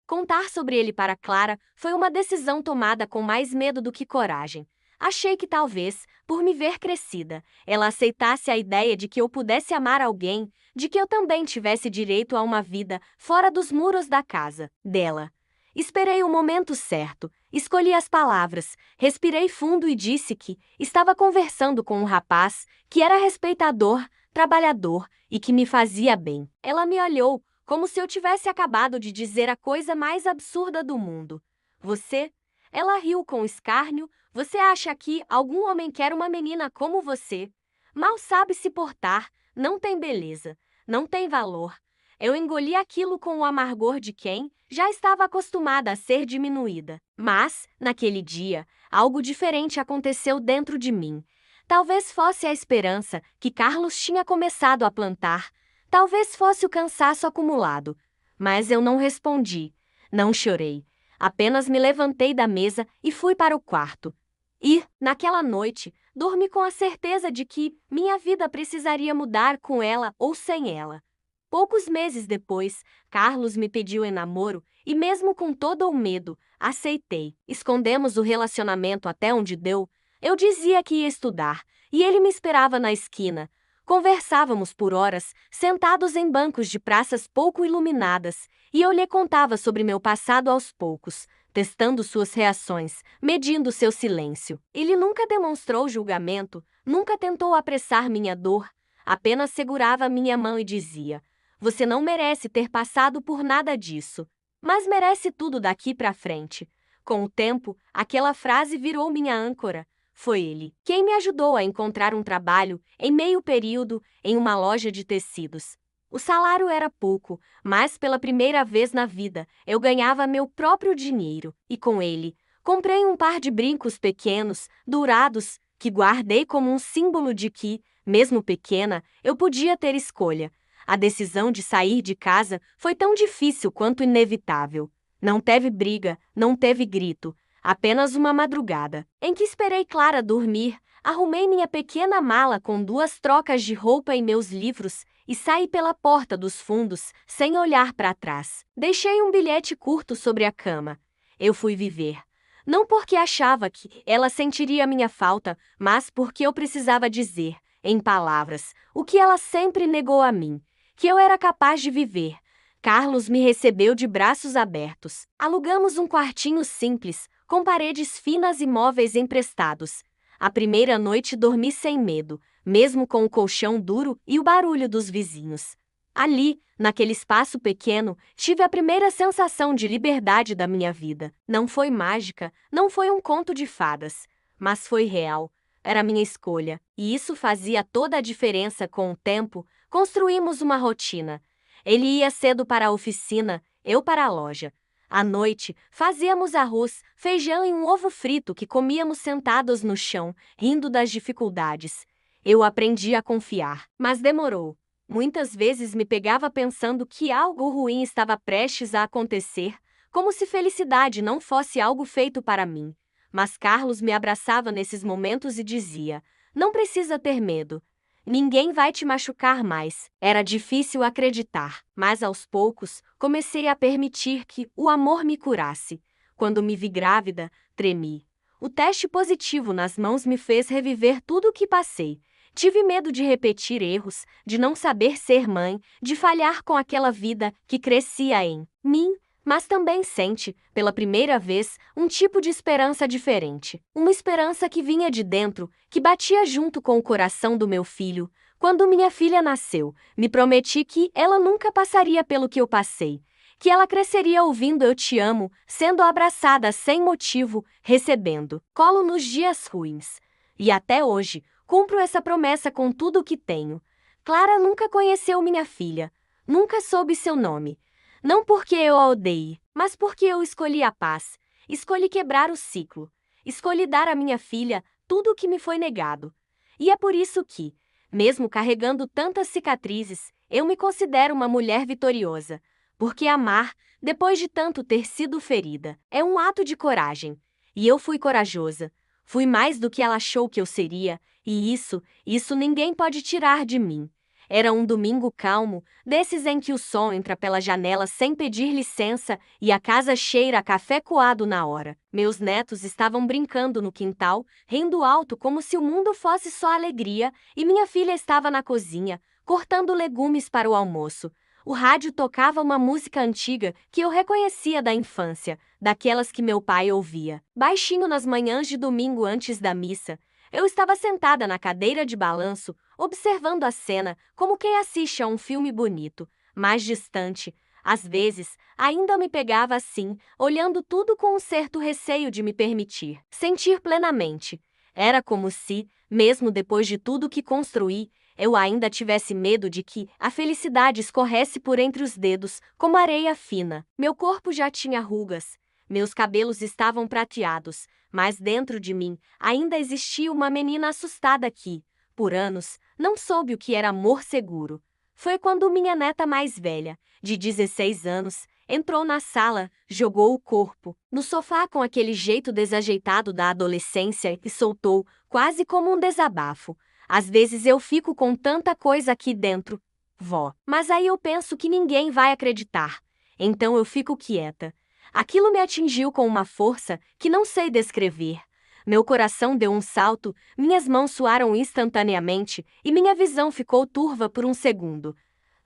Contar sobre ele para Clara foi uma decisão tomada com mais medo do que coragem. Achei que talvez, por me ver crescida, ela aceitasse a ideia de que eu pudesse amar alguém, de que eu também tivesse direito a uma vida fora dos muros da casa dela. Esperei o momento certo, escolhi as palavras, respirei fundo e disse que estava conversando com um rapaz que era respeitador, trabalhador e que me fazia bem. Ela me olhou, como se eu tivesse acabado de dizer a coisa mais absurda do mundo. Você? Ela riu com escárnio. Você acha que algum homem quer uma menina como você? Mal sabe se portar, não tem beleza, não tem valor. Eu engoli aquilo com o amargor de quem já estava acostumada a ser diminuída. Mas, naquele dia, algo diferente aconteceu dentro de mim. Talvez fosse a esperança que Carlos tinha começado a plantar. Talvez fosse o cansaço acumulado. Mas eu não respondi. Não chorei. Apenas me levantei da mesa e fui para o quarto. E, naquela noite, dormi com a certeza de que minha vida precisaria mudar com ela ou sem ela. Poucos meses depois, Carlos me pediu em namoro e, mesmo com todo o medo, aceitei. Escondemos o relacionamento até onde deu. Eu dizia que ia estudar, e ele me esperava na esquina. Conversávamos por horas, sentados em bancos de praças pouco iluminadas, e eu lhe contava sobre meu passado aos poucos, testando suas reações, medindo seu silêncio. Ele nunca demonstrou julgamento, nunca tentou apressar minha dor, apenas segurava minha mão e dizia: "Você não merece ter passado por nada disso, mas merece tudo daqui para frente." Com o tempo, aquela frase virou minha âncora. Foi ele quem me ajudou a encontrar um trabalho, em meio período, em uma loja de tecidos. O salário era pouco, mas pela primeira vez na vida, eu ganhava meu próprio dinheiro, e com ele, comprei um par de brincos pequenos, dourados, que guardei como um símbolo de que, mesmo pequena, eu podia ter escolha. A decisão de sair de casa foi tão difícil quanto inevitável. Não teve briga, não teve grito, apenas uma madrugada, em que esperei Clara dormir, arrumei minha pequena mala com 2 trocas de roupa e meus livros e saí pela porta dos fundos, sem olhar para trás. Deixei um bilhete curto sobre a cama. Eu fui viver. Não porque achava que ela sentiria minha falta, mas porque eu precisava dizer, em palavras, o que ela sempre negou a mim, que eu era capaz de viver. Carlos me recebeu de braços abertos. Alugamos um quartinho simples, com paredes finas e móveis emprestados. A primeira noite dormi sem medo, mesmo com o colchão duro e o barulho dos vizinhos. Ali, naquele espaço pequeno, tive a primeira sensação de liberdade da minha vida. Não foi mágica, não foi um conto de fadas, mas foi real. Era minha escolha, e isso fazia toda a diferença. Com o tempo, construímos uma rotina. Ele ia cedo para a oficina, eu para a loja. À noite, fazíamos arroz, feijão e um ovo frito que comíamos sentados no chão, rindo das dificuldades. Eu aprendi a confiar, mas demorou. Muitas vezes me pegava pensando que algo ruim estava prestes a acontecer, como se felicidade não fosse algo feito para mim. Mas Carlos me abraçava nesses momentos e dizia: "Não precisa ter medo. Ninguém vai te machucar mais." Era difícil acreditar, mas aos poucos comecei a permitir que o amor me curasse. Quando me vi grávida, tremi. O teste positivo nas mãos me fez reviver tudo o que passei. Tive medo de repetir erros, de não saber ser mãe, de falhar com aquela vida que crescia em mim, mas também senti, pela primeira vez, um tipo de esperança diferente. Uma esperança que vinha de dentro, que batia junto com o coração do meu filho. Quando minha filha nasceu, me prometi que ela nunca passaria pelo que eu passei, que ela cresceria ouvindo "eu te amo", sendo abraçada sem motivo, recebendo colo nos dias ruins. E até hoje, cumpro essa promessa com tudo o que tenho. Clara nunca conheceu minha filha, nunca soube seu nome. Não porque eu a odeie, mas porque eu escolhi a paz, escolhi quebrar o ciclo, escolhi dar à minha filha tudo o que me foi negado. E é por isso que, mesmo carregando tantas cicatrizes, eu me considero uma mulher vitoriosa, porque amar, depois de tanto ter sido ferida, é um ato de coragem. E eu fui corajosa. Fui mais do que ela achou que eu seria, e isso ninguém pode tirar de mim. Era um domingo calmo, desses em que o sol entra pela janela sem pedir licença e a casa cheira a café coado na hora. Meus netos estavam brincando no quintal, rindo alto como se o mundo fosse só alegria, e minha filha estava na cozinha, cortando legumes para o almoço. O rádio tocava uma música antiga que eu reconhecia da infância, daquelas que meu pai ouvia, baixinho nas manhãs de domingo antes da missa. Eu estava sentada na cadeira de balanço, observando a cena como quem assiste a um filme bonito, mais distante. Às vezes, ainda me pegava assim, olhando tudo com um certo receio de me permitir sentir plenamente. Era como se, mesmo depois de tudo que construí, eu ainda tivesse medo de que a felicidade escorresse por entre os dedos, como areia fina. Meu corpo já tinha rugas, meus cabelos estavam prateados, mas dentro de mim ainda existia uma menina assustada que, por anos, não soube o que era amor seguro. Foi quando minha neta mais velha, de 16 anos, entrou na sala, jogou o corpo no sofá com aquele jeito desajeitado da adolescência e soltou, quase como um desabafo: "Às vezes eu fico com tanta coisa aqui dentro, vó, mas aí eu penso que ninguém vai acreditar. Então eu fico quieta." Aquilo me atingiu com uma força que não sei descrever. Meu coração deu um salto, minhas mãos suaram instantaneamente e minha visão ficou turva por um segundo.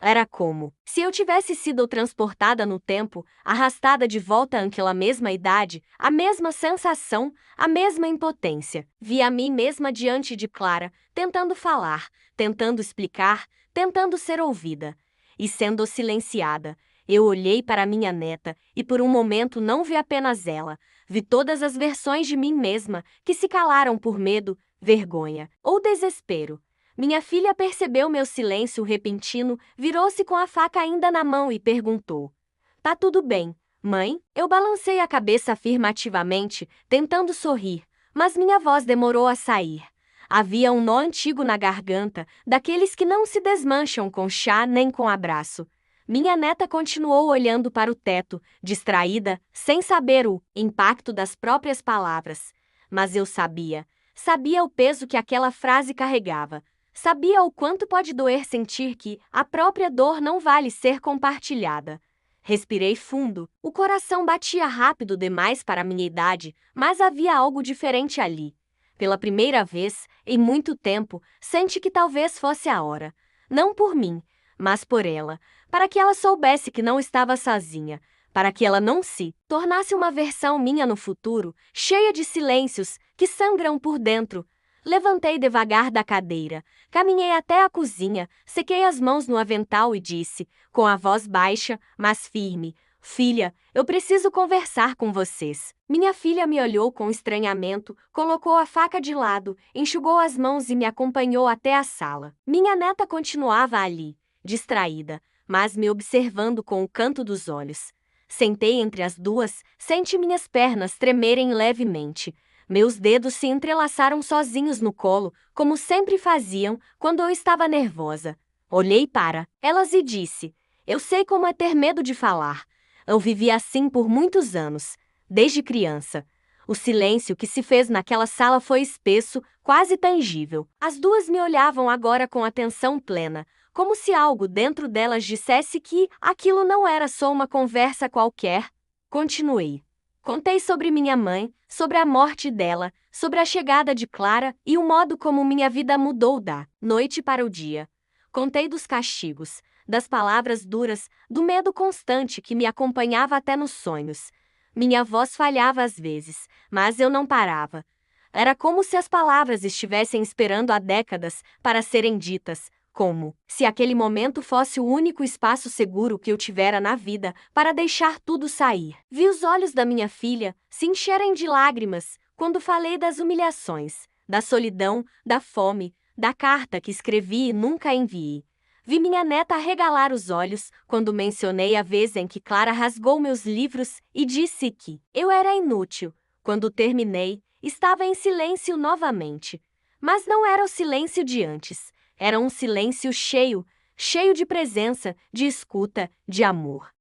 Era como se eu tivesse sido transportada no tempo, arrastada de volta àquela mesma idade, a mesma sensação, a mesma impotência. Vi a mim mesma diante de Clara, tentando falar, tentando explicar, tentando ser ouvida. E sendo silenciada, eu olhei para minha neta e por um momento não vi apenas ela, vi todas as versões de mim mesma que se calaram por medo, vergonha ou desespero. Minha filha percebeu meu silêncio repentino, virou-se com a faca ainda na mão e perguntou: Tá tudo bem, mãe? Eu balancei a cabeça afirmativamente, tentando sorrir, mas minha voz demorou a sair. Havia um nó antigo na garganta, daqueles que não se desmancham com chá nem com abraço. Minha neta continuou olhando para o teto, distraída, sem saber o impacto das próprias palavras. Mas eu sabia o peso que aquela frase carregava. Sabia o quanto pode doer sentir que a própria dor não vale ser compartilhada. Respirei fundo, o coração batia rápido demais para minha idade, mas havia algo diferente ali. Pela primeira vez, em muito tempo, senti que talvez fosse a hora. Não por mim, mas por ela, para que ela soubesse que não estava sozinha, para que ela não se tornasse uma versão minha no futuro, cheia de silêncios que sangram por dentro. Levantei devagar da cadeira, caminhei até a cozinha, sequei as mãos no avental e disse, com a voz baixa, mas firme: Filha, eu preciso conversar com vocês. Minha filha me olhou com estranhamento, colocou a faca de lado, enxugou as mãos e me acompanhou até a sala. Minha neta continuava ali, distraída, mas me observando com o canto dos olhos. Sentei entre as duas, senti minhas pernas tremerem levemente. Meus dedos se entrelaçaram sozinhos no colo, como sempre faziam quando eu estava nervosa. Olhei para elas e disse: Eu sei como é ter medo de falar. Eu vivi assim por muitos anos, desde criança. O silêncio que se fez naquela sala foi espesso, quase tangível. As duas me olhavam agora com atenção plena, como se algo dentro delas dissesse que aquilo não era só uma conversa qualquer. Continuei. Contei sobre minha mãe, sobre a morte dela, sobre a chegada de Clara e o modo como minha vida mudou da noite para o dia. Contei dos castigos, das palavras duras, do medo constante que me acompanhava até nos sonhos. Minha voz falhava às vezes, mas eu não parava. Era como se as palavras estivessem esperando há décadas para serem ditas, como se aquele momento fosse o único espaço seguro que eu tivera na vida para deixar tudo sair. Vi os olhos da minha filha se encherem de lágrimas quando falei das humilhações, da solidão, da fome, da carta que escrevi e nunca enviei. Vi minha neta arregalar os olhos quando mencionei a vez em que Clara rasgou meus livros e disse que eu era inútil. Quando terminei, estava em silêncio novamente. Mas não era o silêncio de antes. Era um silêncio cheio de presença, de escuta, de amor.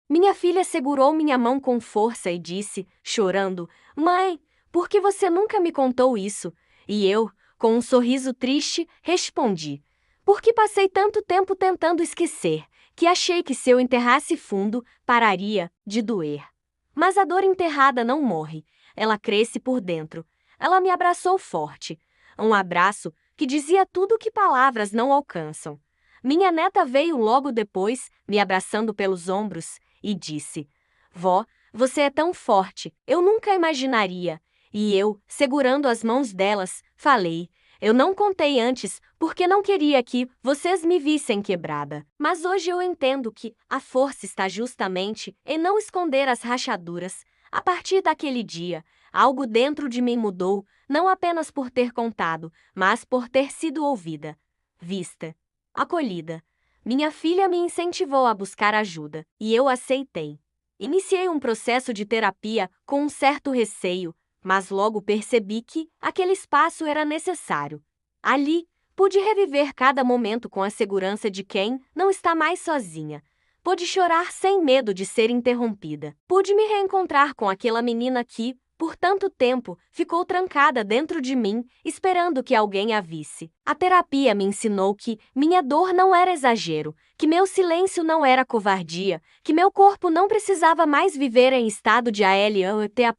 Minha filha segurou minha mão com força e disse, chorando: Mãe, por que você nunca me contou isso? E eu, com um sorriso triste, respondi: Porque passei tanto tempo tentando esquecer, que achei que se eu enterrasse fundo, pararia de doer. Mas a dor enterrada não morre, ela cresce por dentro. Ela me abraçou forte. Um abraço que dizia tudo o que palavras não alcançam. Minha neta veio logo depois, me abraçando pelos ombros, e disse: Vó, você é tão forte, eu nunca imaginaria. E eu, segurando as mãos delas, falei: Eu não contei antes, porque não queria que vocês me vissem quebrada. Mas hoje eu entendo que a força está justamente em não esconder as rachaduras. A partir daquele dia, algo dentro de mim mudou, não apenas por ter contado, mas por ter sido ouvida, vista, acolhida. Minha filha me incentivou a buscar ajuda, e eu aceitei. Iniciei um processo de terapia com um certo receio, mas logo percebi que aquele espaço era necessário. Ali, pude reviver cada momento com a segurança de quem não está mais sozinha. Pude chorar sem medo de ser interrompida. Pude me reencontrar com aquela menina que, por tanto tempo, ficou trancada dentro de mim, esperando que alguém a visse. A terapia me ensinou que minha dor não era exagero, que meu silêncio não era covardia, que meu corpo não precisava mais viver em estado de ALT.HUJI,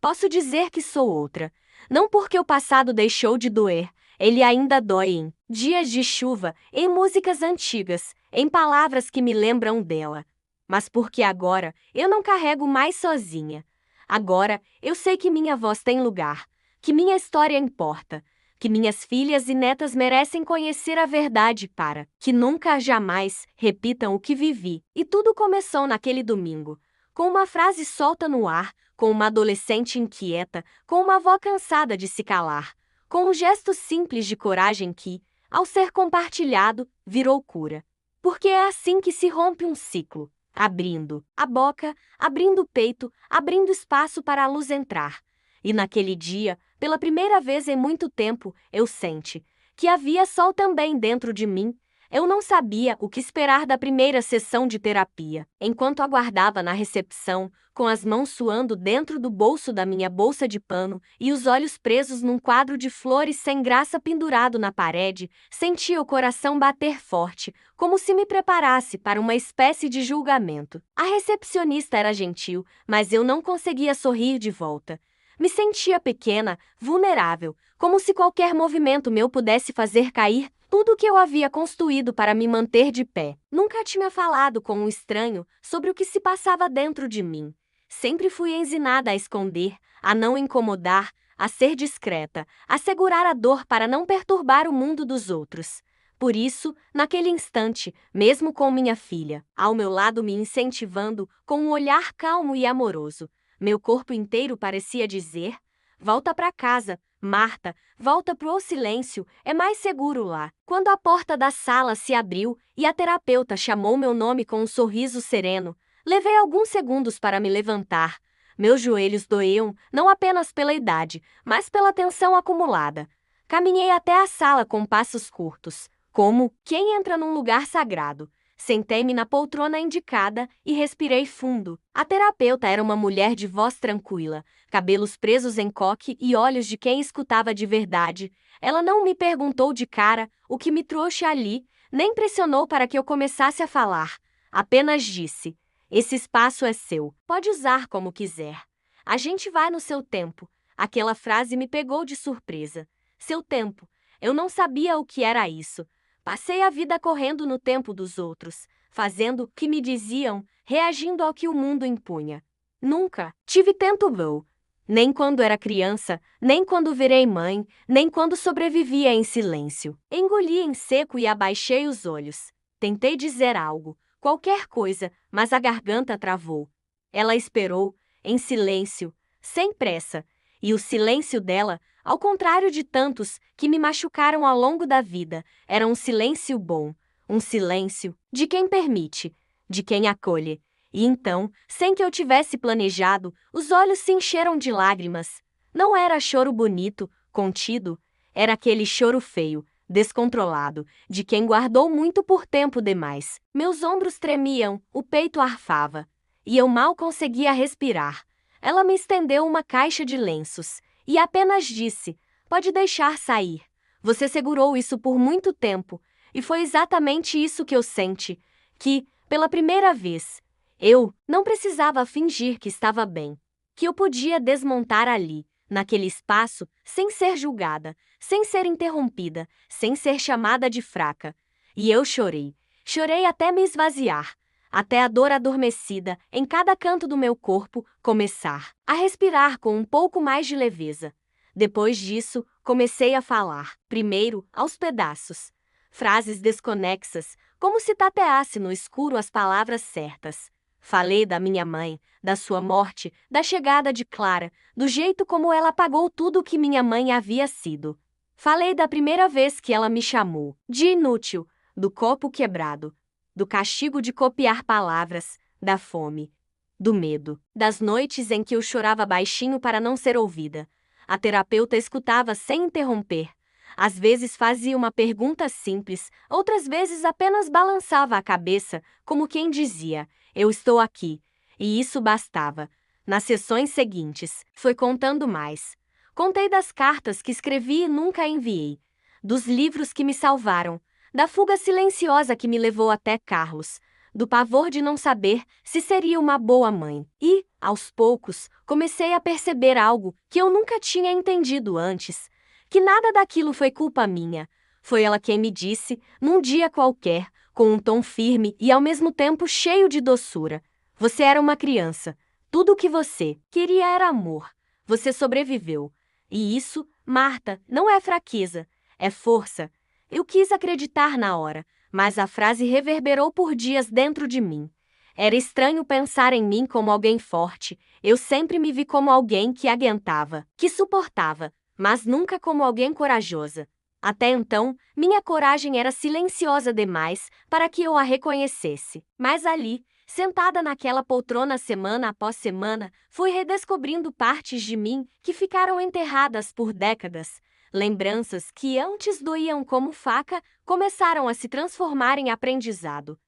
Posso dizer que sou outra. Não porque o passado deixou de doer, ele ainda dói em dias de chuva, em músicas antigas, em palavras que me lembram dela. Mas porque agora eu não carrego mais sozinha. Agora eu sei que minha voz tem lugar, que minha história importa, que minhas filhas e netas merecem conhecer a verdade para que nunca jamais repitam o que vivi. E tudo começou naquele domingo, com uma frase solta no ar, com uma adolescente inquieta, com uma avó cansada de se calar, com um gesto simples de coragem que, ao ser compartilhado, virou cura. Porque é assim que se rompe um ciclo, abrindo a boca, abrindo o peito, abrindo espaço para a luz entrar. E naquele dia, pela primeira vez em muito tempo, eu senti que havia sol também dentro de mim. Eu não sabia o que esperar da primeira sessão de terapia. Enquanto aguardava na recepção, com as mãos suando dentro do bolso da minha bolsa de pano e os olhos presos num quadro de flores sem graça pendurado na parede, sentia o coração bater forte, como se me preparasse para uma espécie de julgamento. A recepcionista era gentil, mas eu não conseguia sorrir de volta. Me sentia pequena, vulnerável, como se qualquer movimento meu pudesse fazer cair tudo o que eu havia construído para me manter de pé. Nunca tinha falado com um estranho sobre o que se passava dentro de mim. Sempre fui ensinada a esconder, a não incomodar, a ser discreta, a segurar a dor para não perturbar o mundo dos outros. Por isso, naquele instante, mesmo com minha filha, ao meu lado me incentivando com um olhar calmo e amoroso, meu corpo inteiro parecia dizer: volta para casa, Marta, volta pro silêncio, é mais seguro lá. Quando a porta da sala se abriu e a terapeuta chamou meu nome com um sorriso sereno, levei alguns segundos para me levantar. Meus joelhos doíam, não apenas pela idade, mas pela tensão acumulada. Caminhei até a sala com passos curtos, como quem entra num lugar sagrado. Sentei-me na poltrona indicada e respirei fundo. A terapeuta era uma mulher de voz tranquila, cabelos presos em coque e olhos de quem escutava de verdade. Ela não me perguntou de cara o que me trouxe ali, nem pressionou para que eu começasse a falar. Apenas disse: esse espaço é seu, pode usar como quiser. A gente vai no seu tempo. Aquela frase me pegou de surpresa. Seu tempo. Eu não sabia o que era isso. Passei a vida correndo no tempo dos outros, fazendo o que me diziam, reagindo ao que o mundo impunha. Nunca tive tanto voo. Nem quando era criança, nem quando virei mãe, nem quando sobrevivia em silêncio. Engoli em seco e abaixei os olhos. Tentei dizer algo, qualquer coisa, mas a garganta travou. Ela esperou, em silêncio, sem pressa, e o silêncio dela, ao contrário de tantos que me machucaram ao longo da vida, era um silêncio bom, um silêncio de quem permite, de quem acolhe. E então, sem que eu tivesse planejado, os olhos se encheram de lágrimas. Não era choro bonito, contido, era aquele choro feio, descontrolado, de quem guardou muito por tempo demais. Meus ombros tremiam, o peito arfava, e eu mal conseguia respirar. Ela me estendeu uma caixa de lenços e apenas disse: pode deixar sair. Você segurou isso por muito tempo, e foi exatamente isso que eu senti, que, pela primeira vez, eu não precisava fingir que estava bem, que eu podia desmontar ali, naquele espaço, sem ser julgada, sem ser interrompida, sem ser chamada de fraca. E eu chorei. Chorei até me esvaziar, até a dor adormecida em cada canto do meu corpo começar a respirar com um pouco mais de leveza. Depois disso, comecei a falar, primeiro aos pedaços. Frases desconexas, como se tateasse no escuro as palavras certas. Falei da minha mãe, da sua morte, da chegada de Clara, do jeito como ela apagou tudo o que minha mãe havia sido. Falei da primeira vez que ela me chamou de inútil, do copo quebrado, do castigo de copiar palavras, da fome, do medo, das noites em que eu chorava baixinho para não ser ouvida. A terapeuta escutava sem interromper. Às vezes fazia uma pergunta simples, outras vezes apenas balançava a cabeça, como quem dizia: eu estou aqui. E isso bastava. Nas sessões seguintes, foi contando mais. Contei das cartas que escrevi e nunca enviei, dos livros que me salvaram, da fuga silenciosa que me levou até Carlos, do pavor de não saber se seria uma boa mãe. E, Aos poucos, comecei a perceber algo que eu nunca tinha entendido antes, que nada daquilo foi culpa minha. Foi ela quem me disse, num dia qualquer, com um tom firme e ao mesmo tempo cheio de doçura: você era uma criança. Tudo o que você queria era amor. Você sobreviveu. E isso, Marta, não é fraqueza, é força. Eu quis acreditar na hora, mas a frase reverberou por dias dentro de mim. Era estranho pensar em mim como alguém forte. Eu sempre me vi como alguém que aguentava, que suportava, mas nunca como alguém corajosa. Até então, minha coragem era silenciosa demais para que eu a reconhecesse. Mas ali, sentada naquela poltrona semana após semana, fui redescobrindo partes de mim que ficaram enterradas por décadas. Lembranças que antes doíam como faca começaram a se transformar em aprendizado.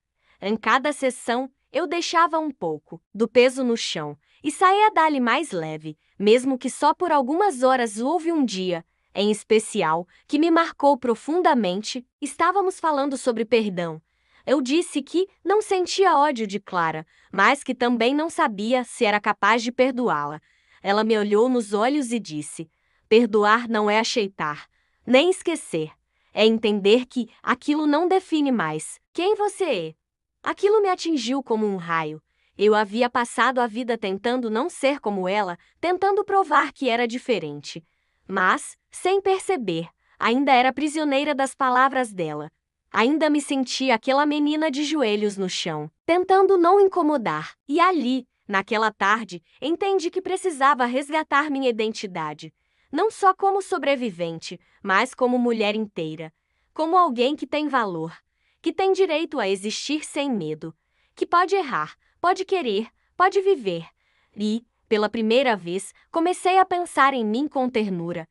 Em cada sessão, eu deixava um pouco do peso no chão e saía dali mais leve, mesmo que só por algumas horas. Houve um dia, em especial, que me marcou profundamente. Estávamos falando sobre perdão. Eu disse que não sentia ódio de Clara, mas que também não sabia se era capaz de perdoá-la. Ela me olhou nos olhos e disse: perdoar não é aceitar, nem esquecer. É entender que aquilo não define mais quem você é. Aquilo me atingiu como um raio. Eu havia passado a vida tentando não ser como ela, tentando provar que era diferente. Mas, sem perceber, ainda era prisioneira das palavras dela. Ainda me sentia aquela menina de joelhos no chão, tentando não incomodar. E ali, naquela tarde, entendi que precisava resgatar minha identidade. Não só como sobrevivente, mas como mulher inteira. Como alguém que tem valor, que tem direito a existir sem medo, que pode errar, pode querer, pode viver. E, pela primeira vez, comecei a pensar em mim com ternura.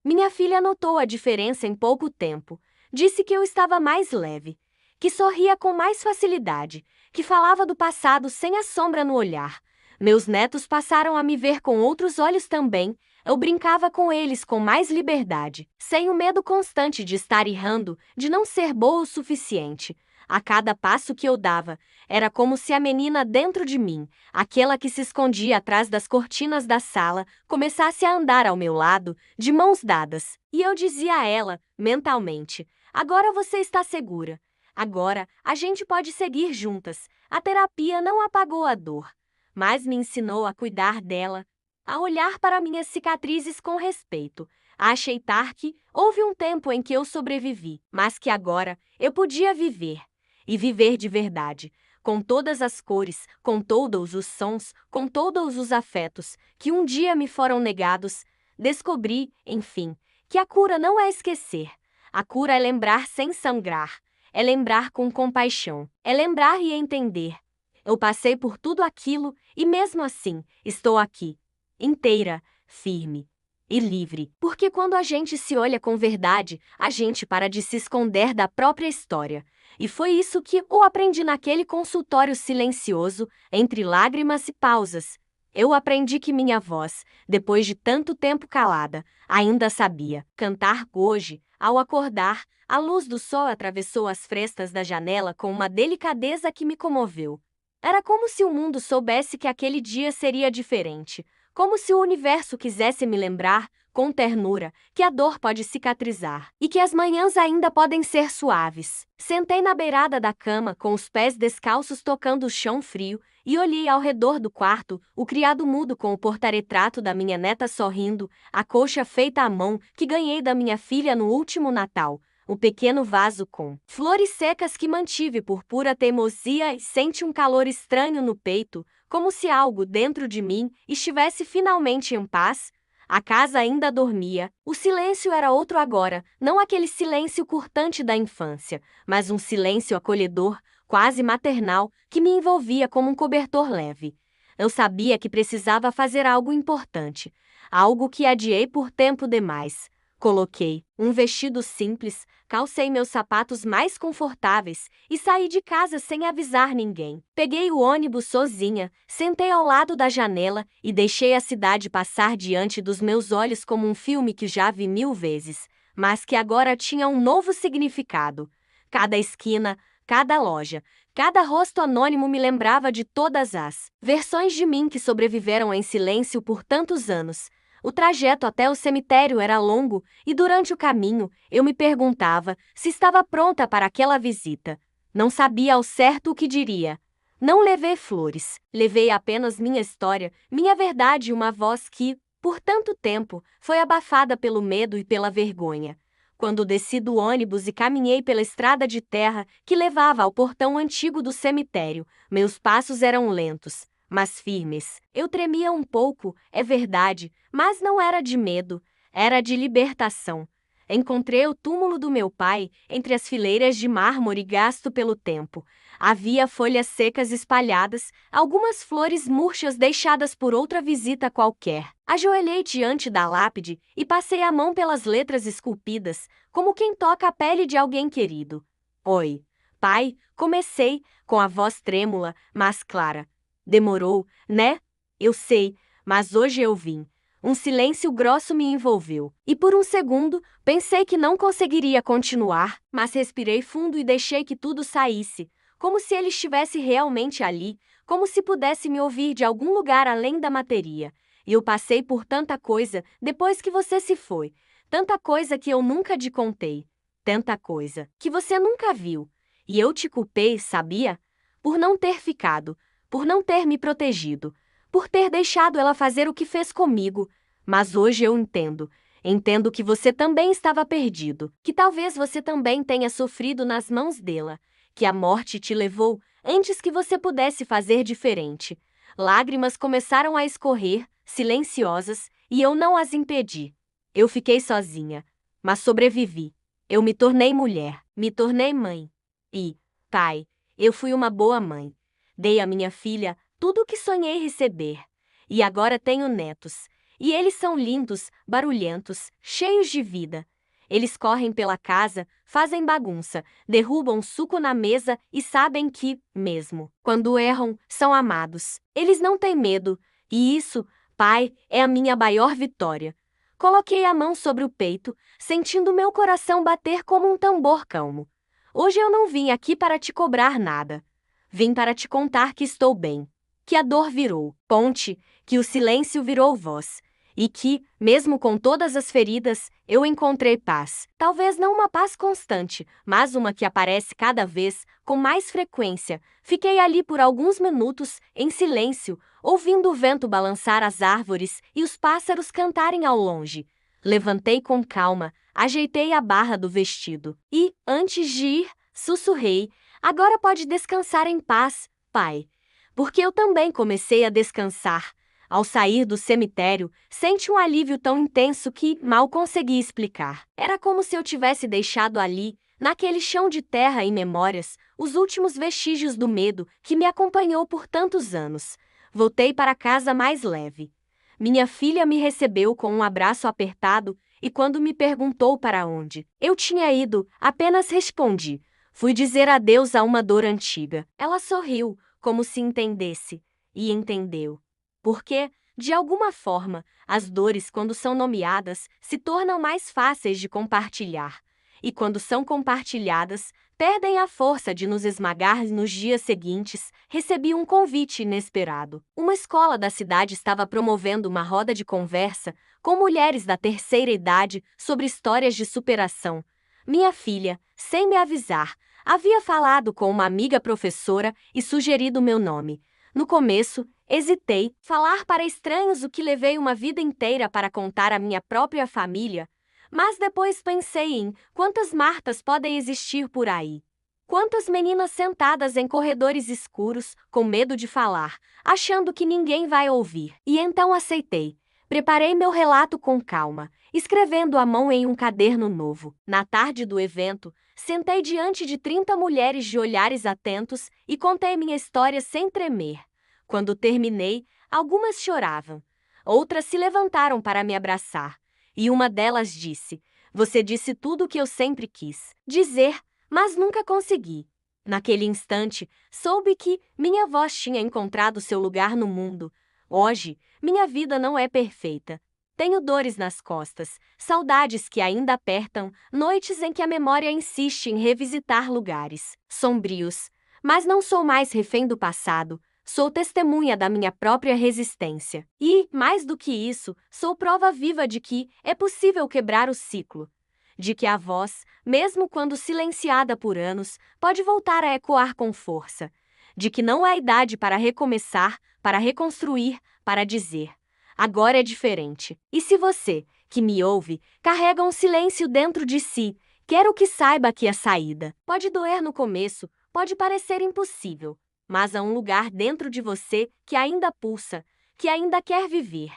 Minha filha notou a diferença em pouco tempo. Disse que eu estava mais leve, que sorria com mais facilidade, que falava do passado sem a sombra no olhar. Meus netos passaram a me ver com outros olhos também. Eu brincava com eles com mais liberdade, sem o medo constante de estar errando, de não ser boa o suficiente. A cada passo que eu dava, era como se a menina dentro de mim, aquela que se escondia atrás das cortinas da sala, começasse a andar ao meu lado, de mãos dadas. E eu dizia a ela, mentalmente: agora você está segura. Agora a gente pode seguir juntas. A terapia não apagou a dor, mas me ensinou a cuidar dela, a olhar para minhas cicatrizes com respeito, a aceitar que houve um tempo em que eu sobrevivi, mas que agora eu podia viver, e viver de verdade, com todas as cores, com todos os sons, com todos os afetos que um dia me foram negados. Descobri, enfim, que a cura não é esquecer. A cura é lembrar sem sangrar, é lembrar com compaixão, é lembrar e entender. Eu passei por tudo aquilo e mesmo assim estou aqui, inteira, firme e livre. Porque quando a gente se olha com verdade, a gente para de se esconder da própria história. E foi isso que eu aprendi naquele consultório silencioso, entre lágrimas e pausas. Eu aprendi que minha voz, depois de tanto tempo calada, ainda sabia cantar. Hoje, ao acordar, a luz do sol atravessou as frestas da janela com uma delicadeza que me comoveu. Era como se o mundo soubesse que aquele dia seria diferente, como se o universo quisesse me lembrar, com ternura, que a dor pode cicatrizar e que as manhãs ainda podem ser suaves. Sentei na beirada da cama, com os pés descalços tocando o chão frio, e olhei ao redor do quarto, o criado mudo com o porta-retrato da minha neta sorrindo, a colcha feita à mão que ganhei da minha filha no último Natal, o pequeno vaso com flores secas que mantive por pura teimosia, e senti um calor estranho no peito, como se algo dentro de mim estivesse finalmente em paz. A casa ainda dormia. O silêncio era outro agora, não aquele silêncio cortante da infância, mas um silêncio acolhedor, quase maternal, que me envolvia como um cobertor leve. Eu sabia que precisava fazer algo importante, algo que adiei por tempo demais. Coloquei um vestido simples, calcei meus sapatos mais confortáveis e saí de casa sem avisar ninguém. Peguei o ônibus sozinha, sentei ao lado da janela e deixei a cidade passar diante dos meus olhos como um filme que já vi 1000 vezes, mas que agora tinha um novo significado. Cada esquina, cada loja, Cada rosto anônimo me lembrava de todas as versões de mim que sobreviveram em silêncio por tantos anos. O trajeto até o cemitério era longo e durante o caminho eu me perguntava se estava pronta para aquela visita. Não sabia ao certo o que diria. Não levei flores, levei apenas minha história, minha verdade e uma voz que, por tanto tempo, foi abafada pelo medo e pela vergonha. Quando desci do ônibus e caminhei pela estrada de terra que levava ao portão antigo do cemitério, meus passos eram lentos, mas firmes. Eu tremia um pouco, é verdade, mas não era de medo, era de libertação. Encontrei o túmulo do meu pai entre as fileiras de mármore gasto pelo tempo. Havia folhas secas espalhadas, algumas flores murchas deixadas por outra visita qualquer. Ajoelhei diante da lápide e passei a mão pelas letras esculpidas, como quem toca a pele de alguém querido. Oi, pai, comecei, com a voz trêmula, mas clara. Demorou, né? Eu sei, mas hoje eu vim. Um silêncio grosso me envolveu, e por um segundo pensei que não conseguiria continuar, mas respirei fundo e deixei que tudo saísse, como se ele estivesse realmente ali, como se pudesse me ouvir de algum lugar além da matéria. E eu passei por tanta coisa depois que você se foi, tanta coisa que eu nunca te contei, tanta coisa que você nunca viu. E eu te culpei, sabia? Por não ter ficado, por não ter me protegido, por ter deixado ela fazer o que fez comigo. Mas hoje eu entendo. Entendo que você também estava perdido, que talvez você também tenha sofrido nas mãos dela, que a morte te levou antes que você pudesse fazer diferente. Lágrimas começaram a escorrer, silenciosas, e eu não as impedi. Eu fiquei sozinha, mas sobrevivi. Eu me tornei mulher, me tornei mãe. E, pai, eu fui uma boa mãe. Dei à minha filha tudo o que sonhei receber. E agora tenho netos. E eles são lindos, barulhentos, cheios de vida. Eles correm pela casa, fazem bagunça, derrubam suco na mesa e sabem que, mesmo quando erram, são amados. Eles não têm medo. E isso, pai, é a minha maior vitória. Coloquei a mão sobre o peito, sentindo meu coração bater como um tambor calmo. Hoje eu não vim aqui para te cobrar nada. Vim para te contar que estou bem, que a dor virou ponte, que o silêncio virou voz, e que, mesmo com todas as feridas, eu encontrei paz. Talvez não uma paz constante, mas uma que aparece cada vez com mais frequência. Fiquei ali por alguns minutos, em silêncio, ouvindo o vento balançar as árvores e os pássaros cantarem ao longe. Levantei com calma, ajeitei a barra do vestido e, antes de ir, sussurrei: agora pode descansar em paz, pai. Porque eu também comecei a descansar. Ao sair do cemitério, senti um alívio tão intenso que mal consegui explicar. Era como se eu tivesse deixado ali, naquele chão de terra e memórias, os últimos vestígios do medo que me acompanhou por tantos anos. Voltei para casa mais leve. Minha filha me recebeu com um abraço apertado e quando me perguntou para onde eu tinha ido, apenas respondi: fui dizer adeus a uma dor antiga. Ela sorriu, como se entendesse, e entendeu. Porque, de alguma forma, as dores, quando são nomeadas, se tornam mais fáceis de compartilhar. E quando são compartilhadas, perdem a força de nos esmagar. Nos dias seguintes, recebi um convite inesperado. Uma escola da cidade estava promovendo uma roda de conversa com mulheres da terceira idade sobre histórias de superação. Minha filha, sem me avisar, havia falado com uma amiga professora e sugerido meu nome. No começo, hesitei, falar para estranhos o que levei uma vida inteira para contar à minha própria família, mas depois pensei em quantas Martas podem existir por aí. Quantas meninas sentadas em corredores escuros, com medo de falar, achando que ninguém vai ouvir. E então aceitei. Preparei meu relato com calma, escrevendo à mão em um caderno novo. Na tarde do evento, sentei diante de 30 mulheres de olhares atentos e contei minha história sem tremer. Quando terminei, algumas choravam. Outras se levantaram para me abraçar. E uma delas disse: você disse tudo o que eu sempre quis dizer, mas nunca consegui. Naquele instante, soube que minha voz tinha encontrado seu lugar no mundo. Hoje, minha vida não é perfeita. Tenho dores nas costas, saudades que ainda apertam, noites em que a memória insiste em revisitar lugares sombrios. Mas não sou mais refém do passado, sou testemunha da minha própria resistência. E, mais do que isso, sou prova viva de que é possível quebrar o ciclo. De que a voz, mesmo quando silenciada por anos, pode voltar a ecoar com força. De que não há idade para recomeçar, para reconstruir, para dizer: agora é diferente. E se você, que me ouve, carrega um silêncio dentro de si, quero que saiba que a saída pode doer no começo, pode parecer impossível, mas há um lugar dentro de você que ainda pulsa, que ainda quer viver.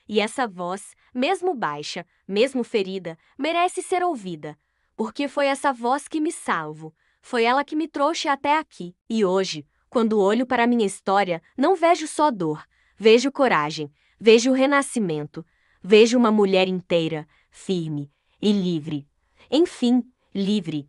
E essa voz, mesmo baixa, mesmo ferida, merece ser ouvida, porque foi essa voz que me salvo, foi ela que me trouxe até aqui. E hoje, quando olho para minha história, não vejo só dor, vejo coragem, vejo o renascimento, vejo uma mulher inteira, firme e livre. Enfim, livre,